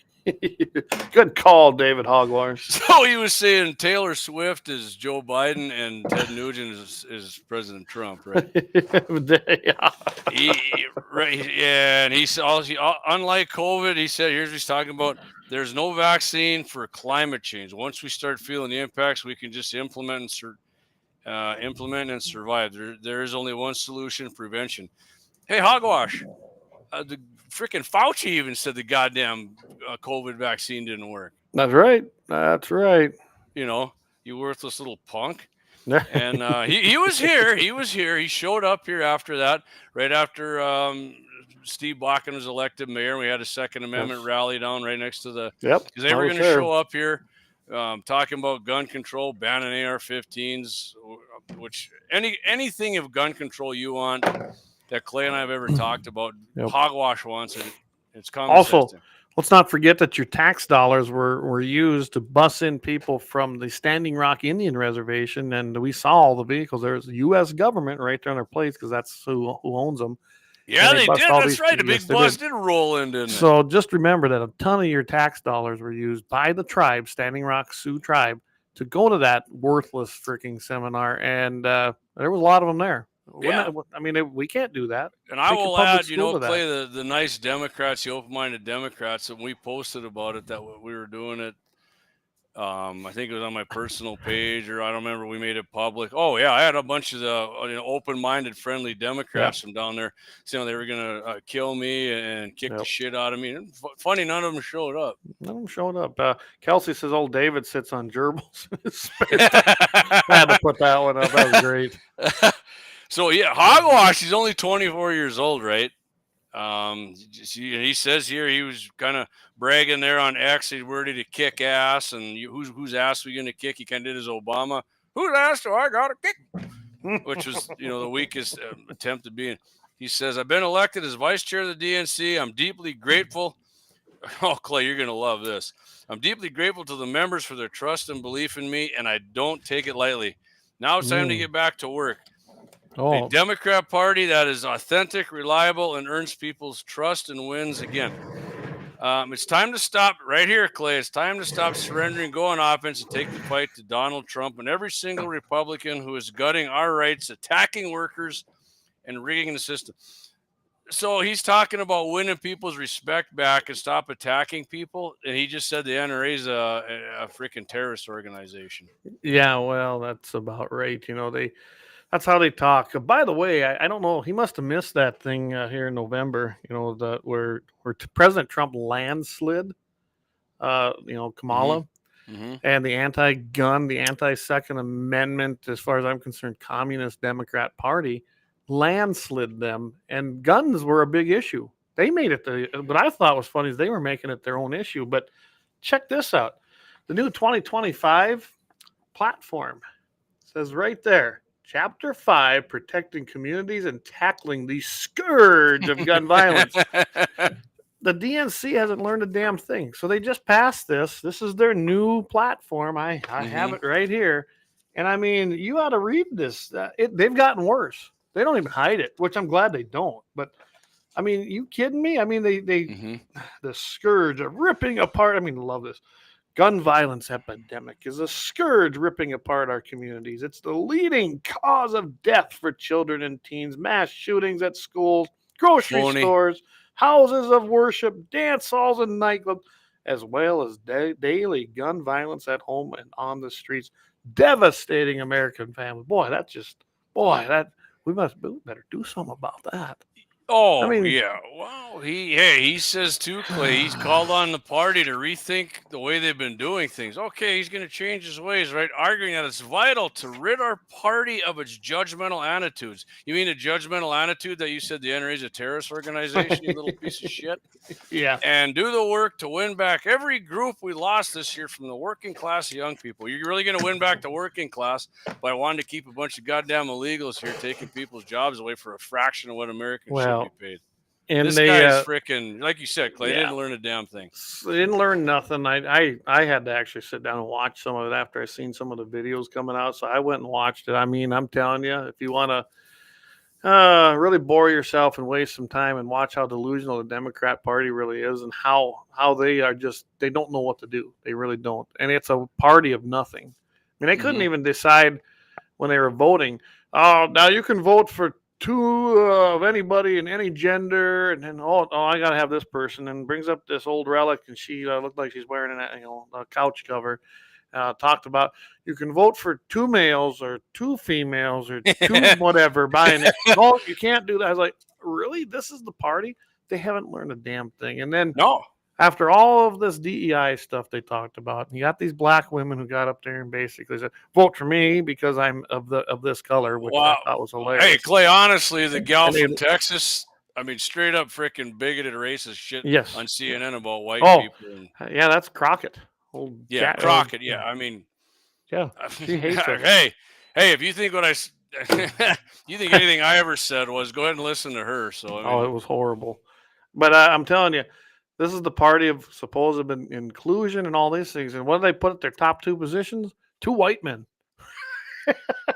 S1: Good call, David Hogwash.
S2: So he was saying Taylor Swift is Joe Biden and Ted Nugent is President Trump, right? And he said, unlike COVID, he said, here's what he's talking about. There's no vaccine for climate change. Once we start feeling the impacts, we can just implement and survive. There is only one solution: prevention. Hey, Hogwash, the freaking Fauci even said the goddamn COVID vaccine didn't work.
S1: That's right.
S2: You worthless little punk. And he was here. He showed up here after that, right after Steve Blackman was elected mayor. We had a Second Amendment rally down right next to the.
S1: Yep.
S2: Because they were going to show up here talking about gun control, banning AR-15s, which anything of gun control you want that Clay and I have ever talked about, Hogwash wants it. It's common sense.
S1: Let's not forget that your tax dollars were used to bus in people from the Standing Rock Indian Reservation, and we saw all the vehicles. There's the U.S. government right there on their plates because that's who owns them.
S2: Yeah,
S1: they
S2: they
S1: bust
S2: did.
S1: all
S2: That's
S1: these
S2: right. The
S1: people.
S2: big
S1: Yes, they
S2: bus
S1: did.
S2: did roll in, didn't it?
S1: So just remember that a ton of your tax dollars were used by the tribe, Standing Rock Sioux tribe, to go to that worthless freaking seminar, and there was a lot of them there.
S2: Yeah.
S1: I mean, we can't do that.
S2: And I
S1: Take your
S2: will
S1: public
S2: add,
S1: school to that.
S2: Clay, the nice Democrats, the open-minded Democrats, and we posted about it that we were doing it. I think it was on my personal page, or I don't remember. We made it public. Oh yeah, I had a bunch of the open-minded, friendly Democrats from down there saying they were gonna kill me and kick the shit out of me. And funny, none of them showed up.
S1: None of them showed up. Kelsey says old David sits on gerbils in his spare time. I had to put that one up. That was great.
S2: So yeah, Hogwash. He's only 24 years old, right? He says here he was kind of bragging there on X. He's ready to kick ass, and whose ass are we gonna kick? He kind of did his Obama. Whose ass do I gotta kick? Which was the weakest attempt to be in. He says, I've been elected as vice chair of the DNC. I'm deeply grateful. Oh, Clay, you're gonna love this. I'm deeply grateful to the members for their trust and belief in me, and I don't take it lightly. Now it's time to get back to work. A Democrat Party that is authentic, reliable, and earns people's trust and wins again. It's time to stop right here, Clay. It's time to stop surrendering, go on offense, and take the fight to Donald Trump and every single Republican who is gutting our rights, attacking workers, and rigging the system. So he's talking about winning people's respect back and stop attacking people. And he just said the NRA is a freaking terrorist organization.
S1: Yeah, well, that's about right. That's how they talk. By the way, I don't know. He must have missed that thing here in November. Where President Trump landslid. Kamala, and the anti-gun, the anti-Second Amendment, as far as I'm concerned, Communist Democrat Party landslid them, and guns were a big issue. They made it what I thought was funny is they were making it their own issue. But check this out: the new 2025 platform says right there. Chapter 5, protecting communities and tackling the scourge of gun violence. The DNC hasn't learned a damn thing. So they just passed this. This is their new platform. I have it right here. And I mean, you ought to read this. They've gotten worse. They don't even hide it, which I'm glad they don't. But I mean, you kidding me? I mean, the scourge of ripping apart. I mean, I love this. Gun violence epidemic is a scourge ripping apart our communities. It's the leading cause of death for children and teens, mass shootings at schools, grocery stores, houses of worship, dance halls, and nightclubs, as well as daily gun violence at home and on the streets, devastating American families. We better do something about that.
S2: Oh, I mean, yeah. Well, he says too, Clay, he's called on the party to rethink the way they've been doing things. Okay, he's going to change his ways, right? Arguing that it's vital to rid our party of its judgmental attitudes. You mean a judgmental attitude that you said the NRA is a terrorist organization, you little piece of shit?
S1: Yeah.
S2: And do the work to win back every group we lost this year from the working class of young people. You're really going to win back the working class by wanting to keep a bunch of goddamn illegals here taking people's jobs away for a fraction of what Americans should be paid.
S1: And
S2: this guy's freaking, like you said, Clay, didn't learn a damn thing.
S1: They didn't learn nothing. I had to actually sit down and watch some of it after I seen some of the videos coming out. So I went and watched it. I mean, I'm telling you, if you want to really bore yourself and waste some time and watch how delusional the Democrat Party really is and how they are they don't know what to do. They really don't. And it's a party of nothing. I mean, they couldn't even decide when they were voting. Oh, now you can vote for two of anybody in any gender, and then I gotta have this person, and brings up this old relic, and she looked like she's wearing a couch cover. Talked about you can vote for two males or two females or two whatever by an no, you can't do that. I was like, really? This is the party? They haven't learned a damn thing. And then after all of this DEI stuff they talked about, you got these black women who got up there and basically said, vote for me because I'm of this color, which I thought was hilarious.
S2: Hey, Clay, honestly, the gal from Texas, I mean, straight up freaking bigoted racist shit on CNN about white people.
S1: Yeah, that's Crockett.
S2: Crockett. Yeah, I mean,
S1: she hates it.
S2: Hey, if you think you think anything I ever said was, go ahead and listen to her. So
S1: it was horrible. But I'm telling you, This is the party of supposed inclusion and all these things. And what do they put at their top 2 positions? 2 white men.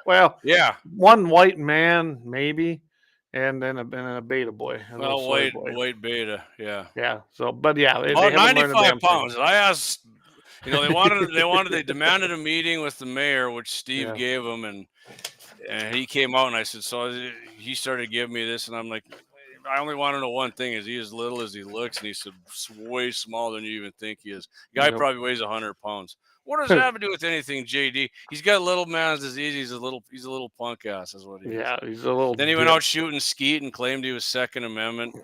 S1: Well,
S2: Yeah.
S1: one white man maybe, and then a beta boy.
S2: Well, white beta. Yeah.
S1: Yeah. So, but yeah, they
S2: About
S1: haven't learned a
S2: 95
S1: damn thing.
S2: pounds. I asked, they demanded a meeting with the mayor, which Steve gave him, and he came out, and I said, so he started giving me this, and I'm like, I only want to know one thing: is he as little as he looks? And he said, way smaller than you even think he is. The guy probably weighs 100 pounds. What does that have to do with anything, JD? He's got little man's disease. He's a little punk ass, is what he is.
S1: Yeah, he's a little.
S2: Then he went out shooting skeet and claimed he was Second Amendment.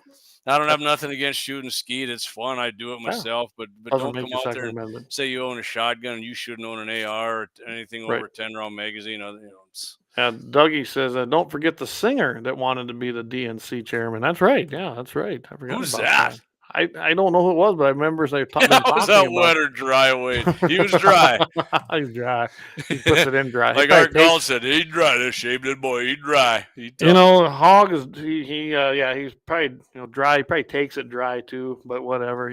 S2: I don't have nothing against shooting skeet. It's fun. I do it myself, but don't come out there and say you own a shotgun and you shouldn't own an AR or anything over a 10-round magazine.
S1: Dougie says, don't forget the singer that wanted to be the DNC chairman. That's right. Yeah, that's right. I forgot
S2: Who's
S1: about
S2: that?
S1: I don't know who it was, but I remember they talking
S2: was that wet or dry, Wade? He was dry.
S1: He's dry. He puts it in dry.
S2: Like Art Gall said, he's dry. This shaved boy, he's dry.
S1: Hog is he's probably dry. He probably takes it dry too, but whatever,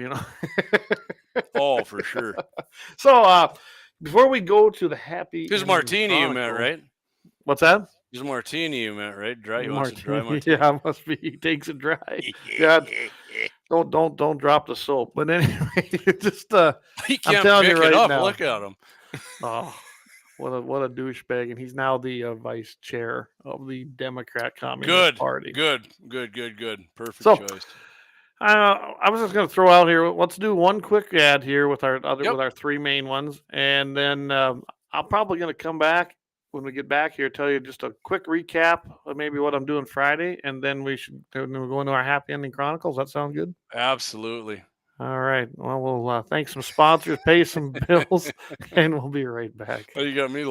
S2: Oh, for sure.
S1: So before we go to the happy,
S2: his martini, you meant, right?
S1: What's that?
S2: His martini, you meant, right? Dry. He wants a dry martini.
S1: Yeah, must be. He takes it dry. Yeah. Don't drop the soap. But anyway, just
S2: he can't
S1: I'm telling
S2: pick
S1: you right
S2: it up.
S1: now.
S2: Look at him.
S1: Oh, what a douchebag! And he's now the vice chair of the Democrat Communist Party.
S2: Good. Perfect choice.
S1: I was just going to throw out here. Let's do one quick ad here with our with our 3 main ones, and then I'm probably going to come back when we get back here. Tell you just a quick recap of maybe what I'm doing Friday, and then we'll go into our happy ending chronicles. That sound good?
S2: Absolutely.
S1: All right. Well, we'll thank some sponsors, pay some bills, and we'll be right back.
S2: Oh, you got me.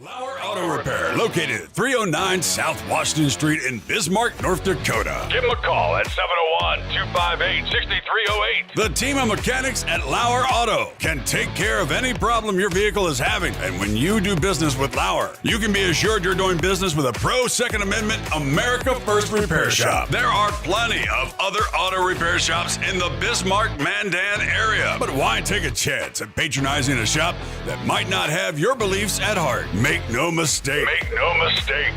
S3: LAUER Auto Repair, located at 309 South Washington Street in Bismarck, North Dakota.
S4: Give them a call at 701-258-6308.
S3: The team of mechanics at LAUER Auto can take care of any problem your vehicle is having. And when you do business with LAUER, you can be assured you're doing business with a pro Second Amendment America First repair shop. There are plenty of other auto repair shops in the Bismarck-Mandan area. But why take a chance at patronizing a shop that might not have your beliefs at heart? Make no mistake.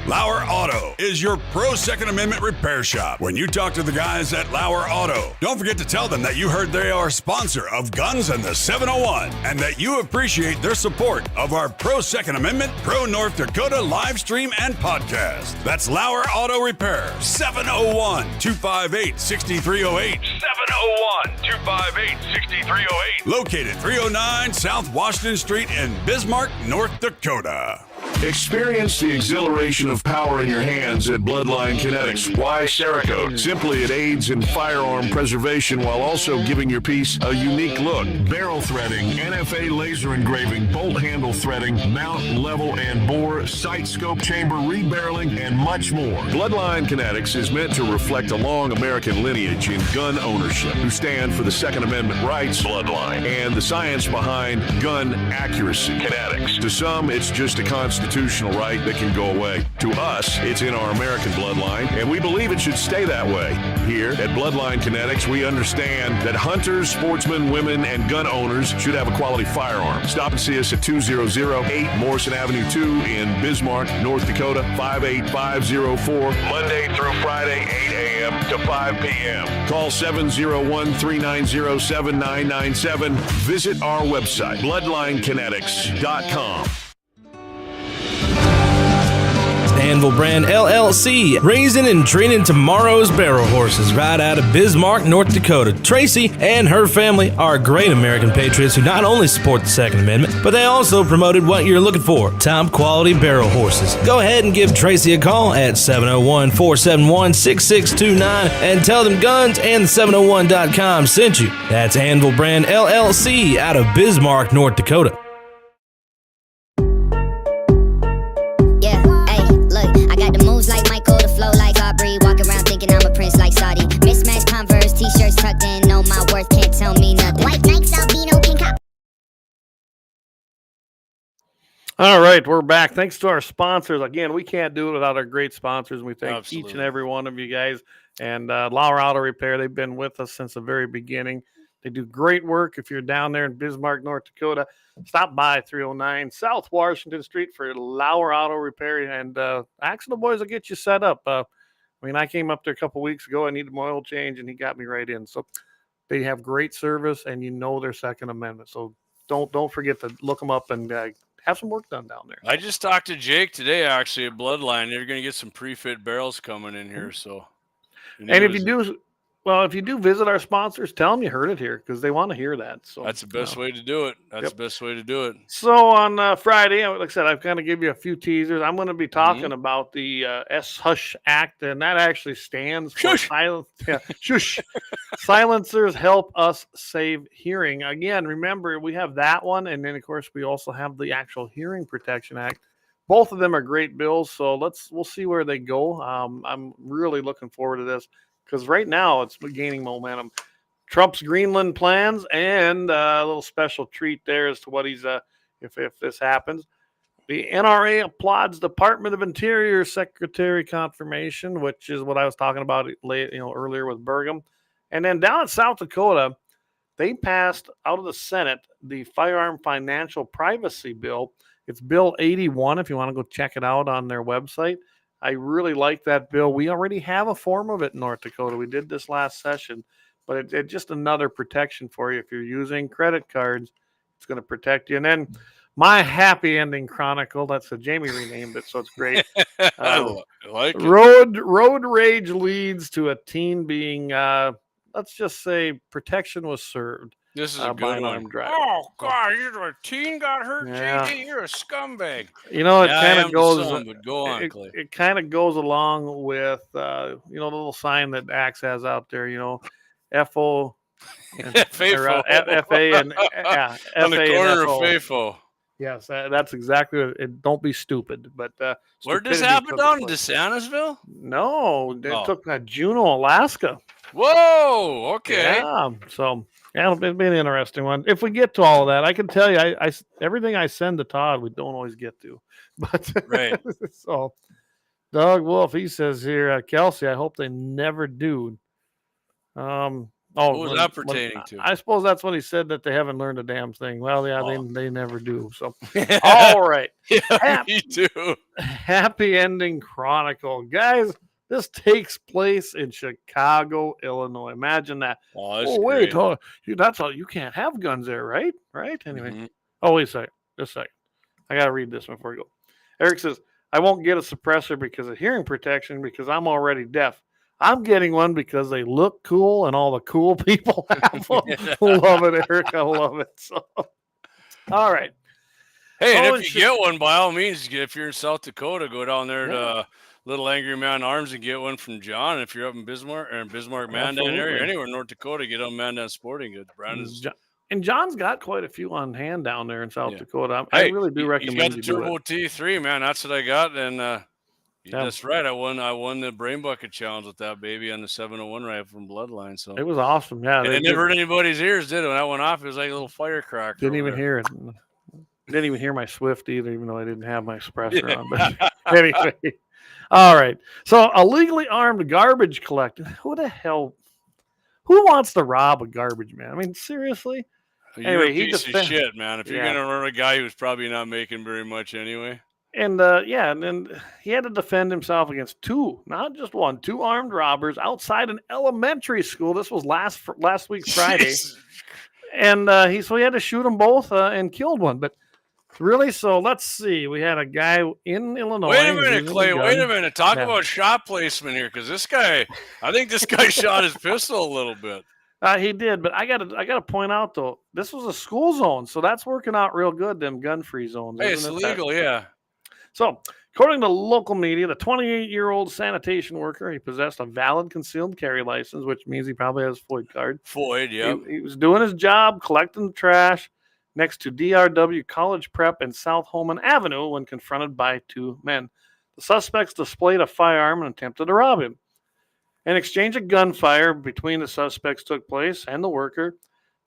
S3: LAUER Auto is your pro Second Amendment repair shop. When you talk to the guys at LAUER Auto, don't forget to tell them that you heard they are a sponsor of Guns and the 701 and that you appreciate their support of our pro Second Amendment, pro North Dakota live stream and podcast. That's LAUER Auto Repair, 701-258-6308.
S4: 701-258-6308.
S3: Located 309 South Washington Street in Bismarck, North Dakota.
S4: Experience the exhilaration of power in your hands at Bloodline Kinetics. Why Cerakote? Simply, it aids in firearm preservation while also giving your piece a unique look. Barrel threading, NFA laser engraving, bolt handle threading, mount, level, and bore, sight scope chamber rebarreling, and much more. Bloodline Kinetics is meant to reflect a long American lineage in gun ownership, who stand for the Second Amendment rights, Bloodline, and the science behind gun accuracy, Kinetics. To some, it's just a constitutional right that can go away. To us, it's in our American bloodline, and we believe it should stay that way. Here at Bloodline Kinetics, we understand that hunters, sportsmen, women, and gun owners should have a quality firearm. Stop and see us at 2008 Morrison Avenue 2 in Bismarck, North Dakota, 58504, Monday through Friday, 8 a.m. to 5 p.m. Call 701-390-7997. Visit our website, bloodlinekinetics.com.
S5: Anvil Brand LLC, raising and training tomorrow's barrel horses right out of Bismarck, North Dakota. Tracy and her family are great American patriots who not only support the Second Amendment, but they also promoted what you're looking for, top quality barrel horses. Go ahead and give Tracy a call at 701-471-6629 and tell them Guns and 701.com sent you. That's Anvil Brand LLC out of Bismarck, North Dakota.
S6: Like Michael, the flow like Aubrey. Walk around thinking I'm a prince like Saudi. Mismatched Converse, t-shirts tucked in. Know my worth, can't tell me nothing. White Nikes, albino, pink
S1: All right, we're back. Thanks to our sponsors. Again, we can't do it without our great sponsors. And we thank each and
S2: Absolutely.
S1: every one of you guys. And LAUER Auto Repair, they've been with us since the very beginning. They do great work. If you're down there in Bismarck, North Dakota, stop by 309 South Washington Street for LAUER Auto Repair. And ask the boys will get you set up. I mean, I came up there a couple weeks ago. I needed my oil change, and he got me right in. So they have great service, and you know their Second Amendment. So don't forget to look them up and have some work done down there.
S2: I just talked to Jake today, actually, at Bloodline. They're going to get some pre-fit barrels coming in here. So,
S1: and if you do visit our sponsors, tell them you heard it here because they want to hear that. So
S2: that's the best way to do it. That's the best way to do it.
S1: So on Friday, like I said, I've kind of give you a few teasers. I'm going to be talking about the S-Hush Act, and that actually stands for shush. Silencers Help Us Save Hearing. Again, remember, we have that one, and then, of course, we also have the actual Hearing Protection Act. Both of them are great bills, so we'll see where they go. I'm really looking forward to this because right now it's gaining momentum. Trump's Greenland plans and a little special treat there as to what he's if this happens. The NRA applauds Department of Interior Secretary confirmation, which is what I was talking about earlier with Burgum. And then down in South Dakota, they passed out of the Senate the Firearm Financial Privacy Bill. It's Bill 81 if you want to go check it out on their website. I really like that bill. We already have a form of it in North Dakota. We did this last session, but it's just another protection for you. If you're using credit cards, it's going to protect you. And then my happy ending chronicle, that's a Jamie renamed it, so it's great.
S2: I like it.
S1: Road rage leads to a teen being, let's just say, protection was served.
S2: This is a good one.
S1: Oh,
S2: God, a teen got hurt,
S1: Yeah.
S2: JD. You're a scumbag.
S1: You know, it kind of goes.
S2: But go on, Clay.
S1: It kind of goes along with, the little sign that Axe has out there. FO,
S2: FAFO.
S1: FA, and
S2: on the corner of FAFO.
S1: Yes, that's exactly it. Don't be stupid. But
S2: where did this happen down in DeSantisville?
S1: No, it took Juneau, Alaska.
S2: Whoa. Okay.
S1: Yeah. So. Yeah, it'll be an interesting one. If we get to all of that, I can tell you, I everything I send to Todd, we don't always get to. But
S2: right.
S1: So, Doug Wolf, he says here, Kelsey, I hope they never do.
S2: What was that pertaining to?
S1: I suppose that's when he said that they haven't learned a damn thing. Well, yeah, they never do. So, all right.
S2: Yeah, me too.
S1: Happy ending chronicle, guys. This takes place in Chicago, Illinois. Imagine that.
S2: Oh,
S1: wait. That's all. You can't have guns there, right? Right? Anyway.
S2: Mm-hmm.
S1: Oh, wait a second. Just a second. I got to read this before we go. Eric says, I won't get a suppressor because of hearing protection because I'm already deaf. I'm getting one because they look cool and all the cool people have them. Love it, Eric. I love it. So, all right.
S2: Hey, and if you get one, by all means, if you're in South Dakota, go down there to Little Angry Man Arms and get one from John. And if you're up in Bismarck Mandan area, anywhere in North Dakota, get on Mandan Sporting Goods. Brandon's
S1: and John's got quite a few on hand down there in South Dakota. I really do recommend you do it.
S2: He's got the Turbo T3, man. That's what I got. And that's right. I won the Brain Bucket Challenge with that baby on the 701 rifle from Bloodline. So
S1: it was awesome. Yeah.
S2: And it never hurt anybody's ears, did it? When that went off, it was like a little firecracker.
S1: Didn't even hear it. Didn't even hear my Swift either, even though I didn't have my suppressor on. But anyway. All right. So a legally armed garbage collector. Who the hell? Who wants to rob a garbage man? I mean, seriously?
S2: You're a piece of shit, man. If you're going to run a guy who's probably not making very much anyway. And
S1: and then he had to defend himself against two, not just one, two armed robbers outside an elementary school. This was last week Friday. And he had to shoot them both and killed one. But really? So let's see. We had a guy in Illinois.
S2: Wait a minute, Clay. Wait a minute. Talk about shot placement here, because I think this guy shot his pistol a little bit.
S1: He did, but I gotta point out though, this was a school zone, so that's working out real good. Them gun-free zones.
S2: Hey, it's legal, yeah.
S1: So, according to local media, the 28-year-old sanitation worker, he possessed a valid concealed carry license, which means he probably has a FOID card.
S2: FOID, yeah.
S1: He was doing his job, collecting the trash next to DRW College Prep and South Holman Avenue when confronted by two men. The suspects displayed a firearm and attempted to rob him. An exchange of gunfire between the suspects took place and the worker.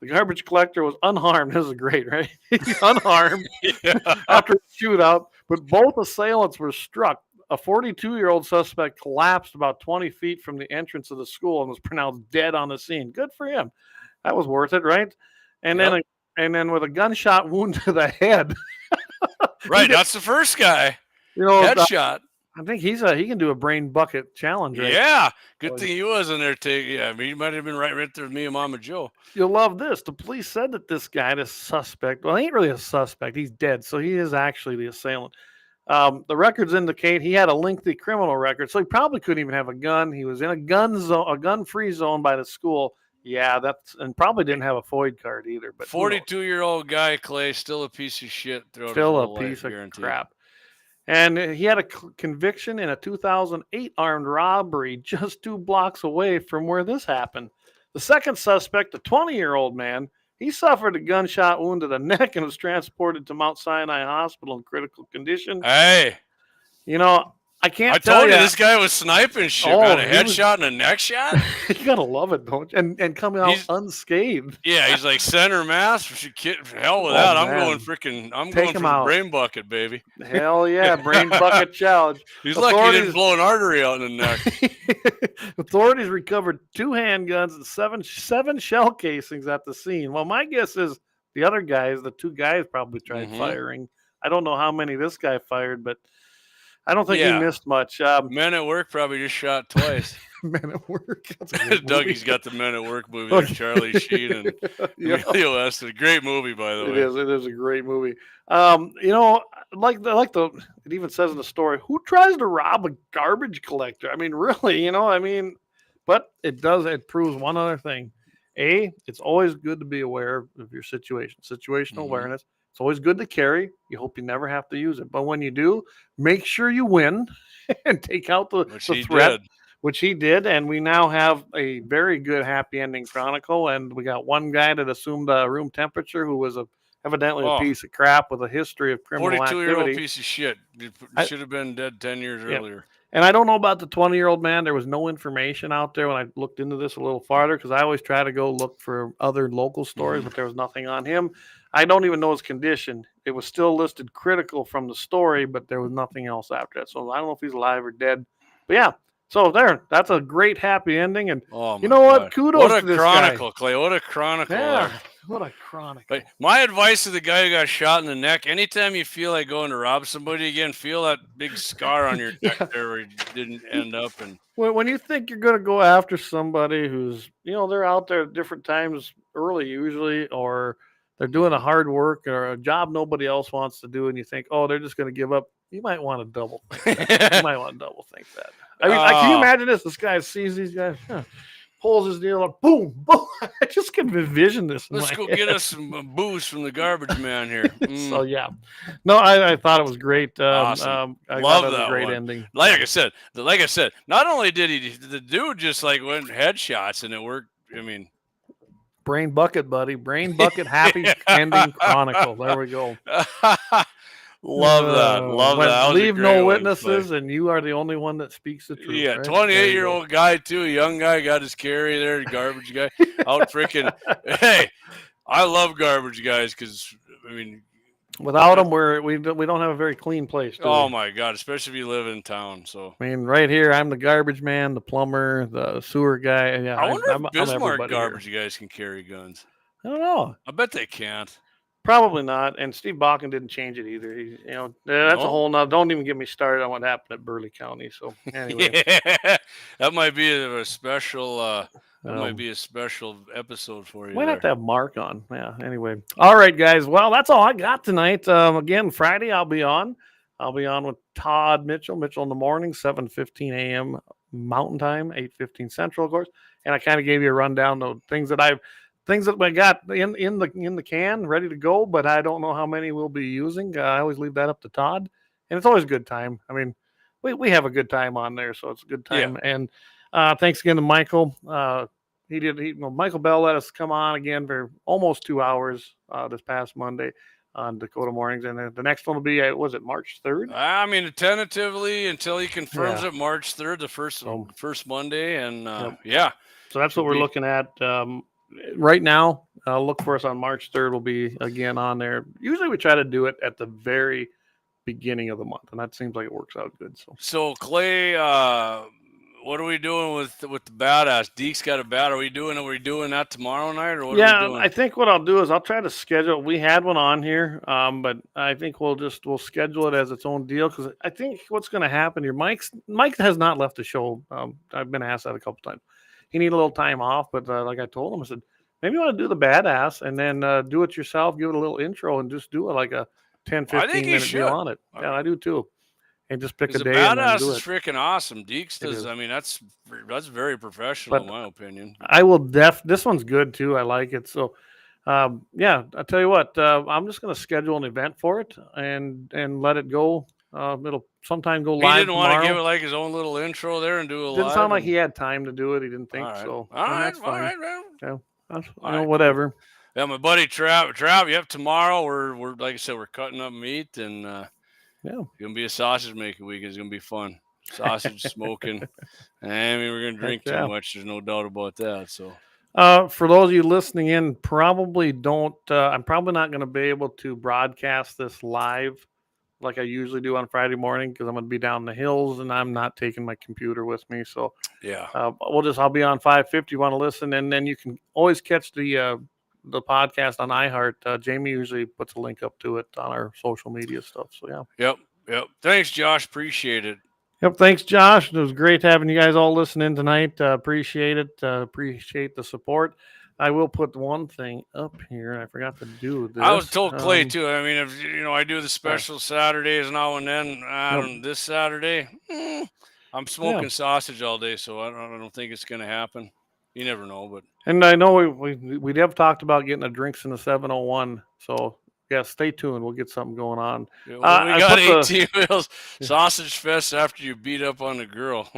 S1: The garbage collector was unharmed. This is great, right? He's unharmed
S2: Yeah.
S1: after the shootout, but both assailants were struck. A 42-year-old suspect collapsed about 20 feet from the entrance of the school and was pronounced dead on the scene. Good for him. That was worth it, right? And
S2: Yep.
S1: then with a gunshot wound to the head.
S2: Right, that's the first guy.
S1: You know,
S2: Headshot.
S1: I think he can do a brain bucket challenge. Right?
S2: Yeah, good thing he was in there. Yeah, I mean, he might have been right there with me and Mama Joe.
S1: You'll love this. The police said that this guy, this suspect, well, he ain't really a suspect. He's dead, so he is actually the assailant. The records indicate he had a lengthy criminal record, so he probably couldn't even have a gun. He was in a gun-free zone by the school. Yeah, and probably didn't have a FOID card either. But
S2: 42-year-old guy, Clay, still a piece of shit.
S1: Still a piece of crap. And he had a conviction in a 2008 armed robbery just 2 blocks away from where this happened. The second suspect, a 20-year-old man, he suffered a gunshot wound to the neck and was transported to Mount Sinai Hospital in critical condition.
S2: Hey,
S1: you know, I can't
S2: I
S1: tell
S2: told you this guy was sniping shit. Got a headshot and a neck shot.
S1: You gotta love it, don't you? And coming out unscathed.
S2: Yeah, he's like center mass. Hell with that. I'm going for the brain bucket, baby.
S1: Hell yeah, brain bucket challenge.
S2: He's lucky he didn't blow an artery out in the neck.
S1: Authorities recovered 2 handguns and seven shell casings at the scene. Well, my guess is the 2 guys probably tried firing. I don't know how many this guy fired, but I don't think he missed much.
S2: Men at Work probably just shot twice.
S1: Men at Work.
S2: Dougie's got the Men at Work movie. There's Charlie Sheen and Emilio Estevez. Great movie, by the way.
S1: It is a great movie. You know, it even says in the story, who tries to rob a garbage collector? I mean, really, but it proves one other thing. It's always good to be aware of your situation, situational awareness. It's always good to carry. You hope you never have to use it. But when you do, make sure you win and take out the threat, which he did. And we now have a very good happy ending chronicle. And we got one guy that assumed room temperature who was evidently a piece of crap with a history of criminal activity.
S2: 42-year-old piece of shit. Should have been dead 10 years earlier.
S1: And I don't know about the 20-year-old man. There was no information out there when I looked into this a little farther because I always try to go look for other local stories, but there was nothing on him. I don't even know his condition. It was still listed critical from the story, but there was nothing else after that. So I don't know if he's alive or dead. But yeah, so that's a great happy ending. And you know what? Kudos to this
S2: chronicle,
S1: guy.
S2: Clay. What a chronicle.
S1: Yeah, what a chronicle.
S2: But my advice to the guy who got shot in the neck, anytime you feel like going to rob somebody again, feel that big scar on your neck there where you didn't end up. And
S1: when you think you're going to go after somebody who's, they're out there at different times early usually, or they're doing a hard work or a job nobody else wants to do, and you think, they're just going to give up. You might want to double think that. You might want to double think that. I mean, can you imagine this? This guy sees these guys, pulls his deal up, boom, boom. I just can envision this.
S2: Let's go get us some booze from the garbage man here.
S1: So, yeah. No, I thought it was great.
S2: Awesome.
S1: I
S2: love
S1: that
S2: a
S1: great
S2: one.
S1: Ending.
S2: Like I said, not only did the dude just like went headshots and it worked. I mean,
S1: brain bucket, buddy. Brain bucket happy ending chronicle. There we go.
S2: Love that.
S1: Leave no witnesses, and you are the only one that speaks the truth.
S2: Yeah,
S1: right?
S2: 28-year-old guy too, a young guy got his carry there, garbage guy out freaking. Hey, I love garbage guys because
S1: without them, we don't have a very clean place.
S2: Oh my God, especially if you live in town. So
S1: right here, I'm the garbage man, the plumber, the sewer guy. Yeah,
S2: I wonder if Bismarck garbage guys can carry guns.
S1: I don't know.
S2: I bet they can't.
S1: Probably not. And Steve Bakken didn't change it either. That's a whole nother. Don't even get me started on what happened at Burley County. So anyway,
S2: that might be a special. That might be a special episode for you.
S1: Might have to have Mark on. Yeah. Anyway, all right, guys. Well, that's all I got tonight. Again, Friday I'll be on. With Todd Mitchell in the morning, 7:15 a.m. Mountain Time, 8:15 Central, of course. And I kind of gave you a rundown of things that we got in the can ready to go, but I don't know how many we'll be using. I always leave that up to Todd, and it's always a good time. I mean, we have a good time on there, so it's a good time. Yeah. And thanks again to Michael. Michael Bell let us come on again for almost 2 hours this past Monday on Dakota Mornings, and the next one will be was it March 3rd?
S2: I mean, tentatively until he confirms it, March 3rd, the first Monday, and yeah.
S1: So that's what we're looking at. Right now, look for us on March 3rd. We'll be again on there. Usually we try to do it at the very beginning of the month, and that seems like it works out good.
S2: So Clay, what are we doing with the badass? Deke's got a bat. Are we doing that tomorrow night, or what are we doing?
S1: I think what I'll do is I'll try to schedule. We had one on here, but I think we'll schedule it as its own deal, because I think what's going to happen here, Mike has not left the show. I've been asked that a couple times. He needed a little time off, but like I told him, I said, maybe you want to do the badass and then do it yourself, give it a little intro, and just do it like a 10, 15 minute deal on it. Yeah, I do too. And just pick a day.
S2: Badass
S1: and then do
S2: is
S1: it.
S2: freaking awesome. Deeks does. I mean, that's very professional, in my opinion.
S1: I will this one's good too. I like it. So, yeah, I'll tell you what. I'm just going to schedule an event for it and let it go. It'll sometime go live.
S2: He didn't
S1: tomorrow.
S2: want to give it like his own little intro there and do a live.
S1: Didn't sound like he had time to do it. He didn't think so. All right, that's fine. Yeah, whatever.
S2: Yeah, my buddy Trav. Yep, tomorrow we're like I said, we're cutting up meat and.
S1: Yeah,
S2: it's gonna be a sausage making week. It's gonna be fun. Sausage smoking. I mean, we're gonna drink too much. There's no doubt about that. So,
S1: for those of you listening in, probably don't. I'm probably not going to be able to broadcast this live like I usually do on Friday morning, because I'm going to be down in the hills and I'm not taking my computer with me. So,
S2: yeah,
S1: I'll be on 550. You want to listen, and then you can always catch the podcast on iHeart. Jamie usually puts a link up to it on our social media stuff. So yeah.
S2: Yep. Thanks, Josh. Appreciate it.
S1: Yep. Thanks, Josh. It was great having you guys all listening tonight. Appreciate it. Appreciate the support. I will put one thing up here. I forgot to do this.
S2: I was told Clay too. I mean, if I do the special Saturdays now and then. This Saturday, I'm smoking sausage all day, so I don't think it's going to happen. You never know, but.
S1: And I know we have talked about getting a drinks in the 701. So yeah, stay tuned. We'll get something going on.
S2: Yeah, well, we got 18 wheels sausage fest after you beat up on the girl.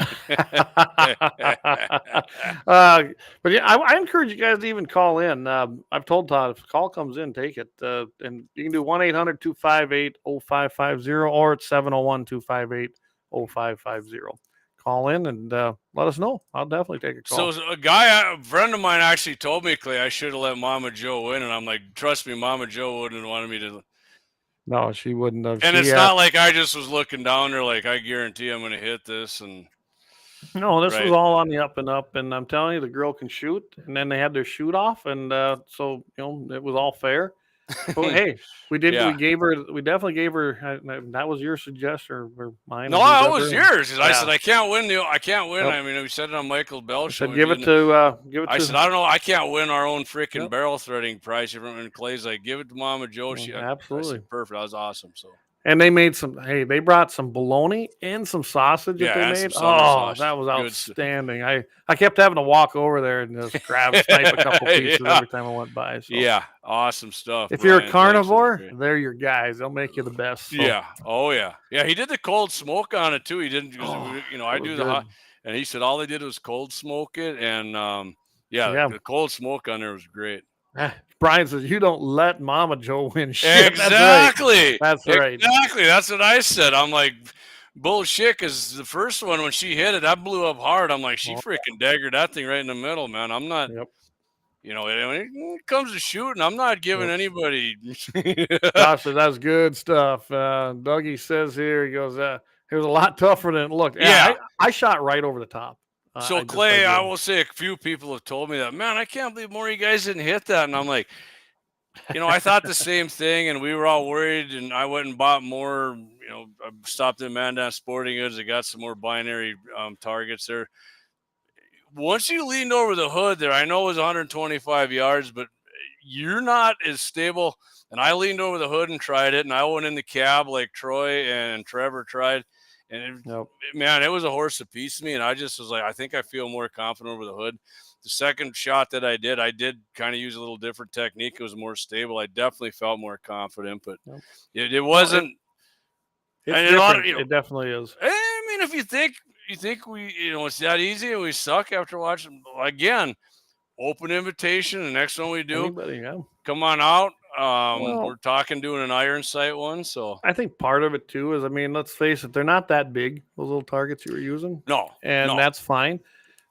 S1: But yeah, I encourage you guys to even call in. I've told Todd, if a call comes in, take it. And you can do 1-800-258-0550 or it's 701-258-0550. Call in and let us know. I'll definitely take a call.
S2: So a friend of mine actually told me, Clay, I should have let Mama Joe in, and I'm like, trust me, Mama Joe wouldn't have wanted me to.
S1: No, she wouldn't have.
S2: And it's not like I just was looking down there like, I guarantee I'm going to hit this. And
S1: no, this was all on the up and up, and I'm telling you, the girl can shoot, and then they had their shoot off, and so it was all fair. Well, hey, we definitely gave her. That was your suggestion or mine?
S2: No, that was yours. I said I can't win. I can't win. Yep. I mean, we said it on Michael Bell show.
S1: Give it to.
S2: I said I don't know. I can't win our own freaking barrel threading prize. And Clay's like, give it to Mama Joe.
S1: Absolutely
S2: said, perfect. That was awesome. So.
S1: And they made they brought some bologna and some sausage that they made. Oh, that was outstanding. I kept having to walk over there and just snipe a couple pieces every time I went by. So.
S2: Yeah, awesome stuff.
S1: If you're a carnivore, they're your guys. They'll make you the best. So.
S2: Yeah. Oh, yeah. Yeah, he did the cold smoke on it, too. He didn't, I do the hot. And he said all they did was cold smoke it. And, the cold smoke on there was great.
S1: Brian says, you don't let Mama Joe win shit.
S2: Exactly.
S1: That's right.
S2: Exactly. That's what I said. I'm like, bullshit, because the first one, when she hit it, I blew up hard. I'm like, she freaking daggered that thing right in the middle, man. I'm not, when it comes to shooting, I'm not giving anybody.
S1: Gosh, that's good stuff. Dougie says here, he goes, it was a lot tougher than it looked. Yeah. I shot right over the top.
S2: So, Clay, I will say a few people have told me that, man, I can't believe more of you guys didn't hit that. And I'm like, I thought the same thing, and we were all worried, and I went and bought more, I stopped at Mandan Sporting Goods. I got some more binary targets there. Once you leaned over the hood there, I know it was 125 yards, but you're not as stable. And I leaned over the hood and tried it, and I went in the cab like Troy and Trevor tried. And man, it was a horse apiece to me. And I just was like, I think I feel more confident over the hood. The second shot that I did kind of use a little different technique. It was more stable. I definitely felt more confident, but it wasn't.
S1: It definitely is.
S2: I mean, if you think we, it's that easy and we suck after watching, again, open invitation. The next one we do, come on out. We're doing an iron sight one. So
S1: I think part of it too is, let's face it, they're not that big, those little targets you were using.
S2: No.
S1: And that's fine.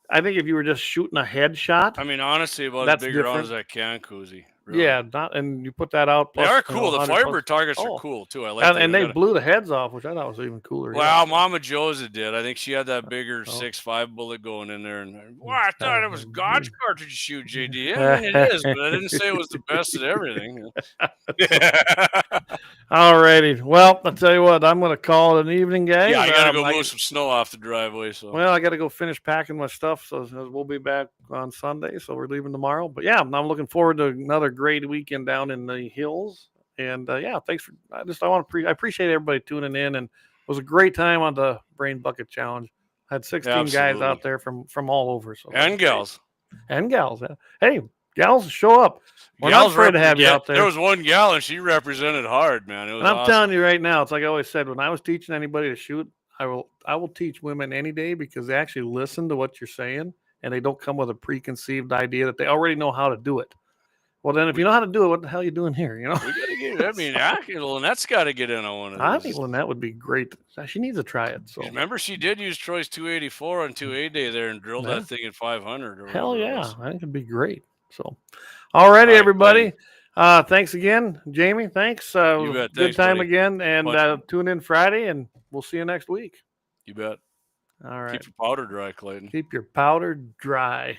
S1: I think if you were just shooting a headshot,
S2: I mean, honestly, about
S1: That's
S2: as big around
S1: different.
S2: as I can, Koozie. Really.
S1: yeah, and you put that out.
S2: They
S1: Plus,
S2: are
S1: you know,
S2: cool. The
S1: 100 plus-
S2: Firebird targets
S1: Oh.
S2: are cool too. I like
S1: and,
S2: that.
S1: and they blew the heads off, which I thought was even cooler.
S2: Well,
S1: yeah.
S2: Mama Josa did. I think she had that bigger
S1: Oh.
S2: 6.5 bullet going in there. And wow, I thought it was God's cartridge to shoot, JD. Yeah, I mean, it is, but I didn't say it was the best at everything.
S1: Alrighty. Well, I'll tell you what. I'm going to call it an evening, guys.
S2: Yeah, I got to go move some snow off the driveway. So.
S1: Well, I got to go finish packing my stuff. So we'll be back on Sunday. So we're leaving tomorrow. But yeah, I'm looking forward to another great weekend down in the hills. And yeah, thanks for. I appreciate everybody tuning in, and it was a great time on the Brain Bucket Challenge. I had 16 guys out there from all over. So
S2: and gals.
S1: And gals. Hey, gals, show up. We're not afraid to have you out there.
S2: There was one gal, and she represented hard, man. It was
S1: and I'm
S2: awesome.
S1: telling you right now, it's like I always said, when I was teaching anybody to shoot, I will teach women any day because they actually listen to what you're saying, and they don't come with a preconceived idea that they already know how to do it. Well, then if you know how to do it, what the hell are you doing here? You know,
S2: we got to get. I mean, Lynette's got to get in on one of those.
S1: I think Lynette would be great. She needs to try it. So
S2: remember, she did use Troy's 284 on 2A day there and drilled that thing at 500.
S1: Hell yeah, I think it'd be great. So, alrighty, everybody. Thanks again, Jamie. Thanks. Good
S2: thanks,
S1: time
S2: buddy.
S1: again, and tune in Friday, and we'll see you next week.
S2: You bet.
S1: All right.
S2: Keep your powder dry, Clayton.
S1: Keep your powder dry.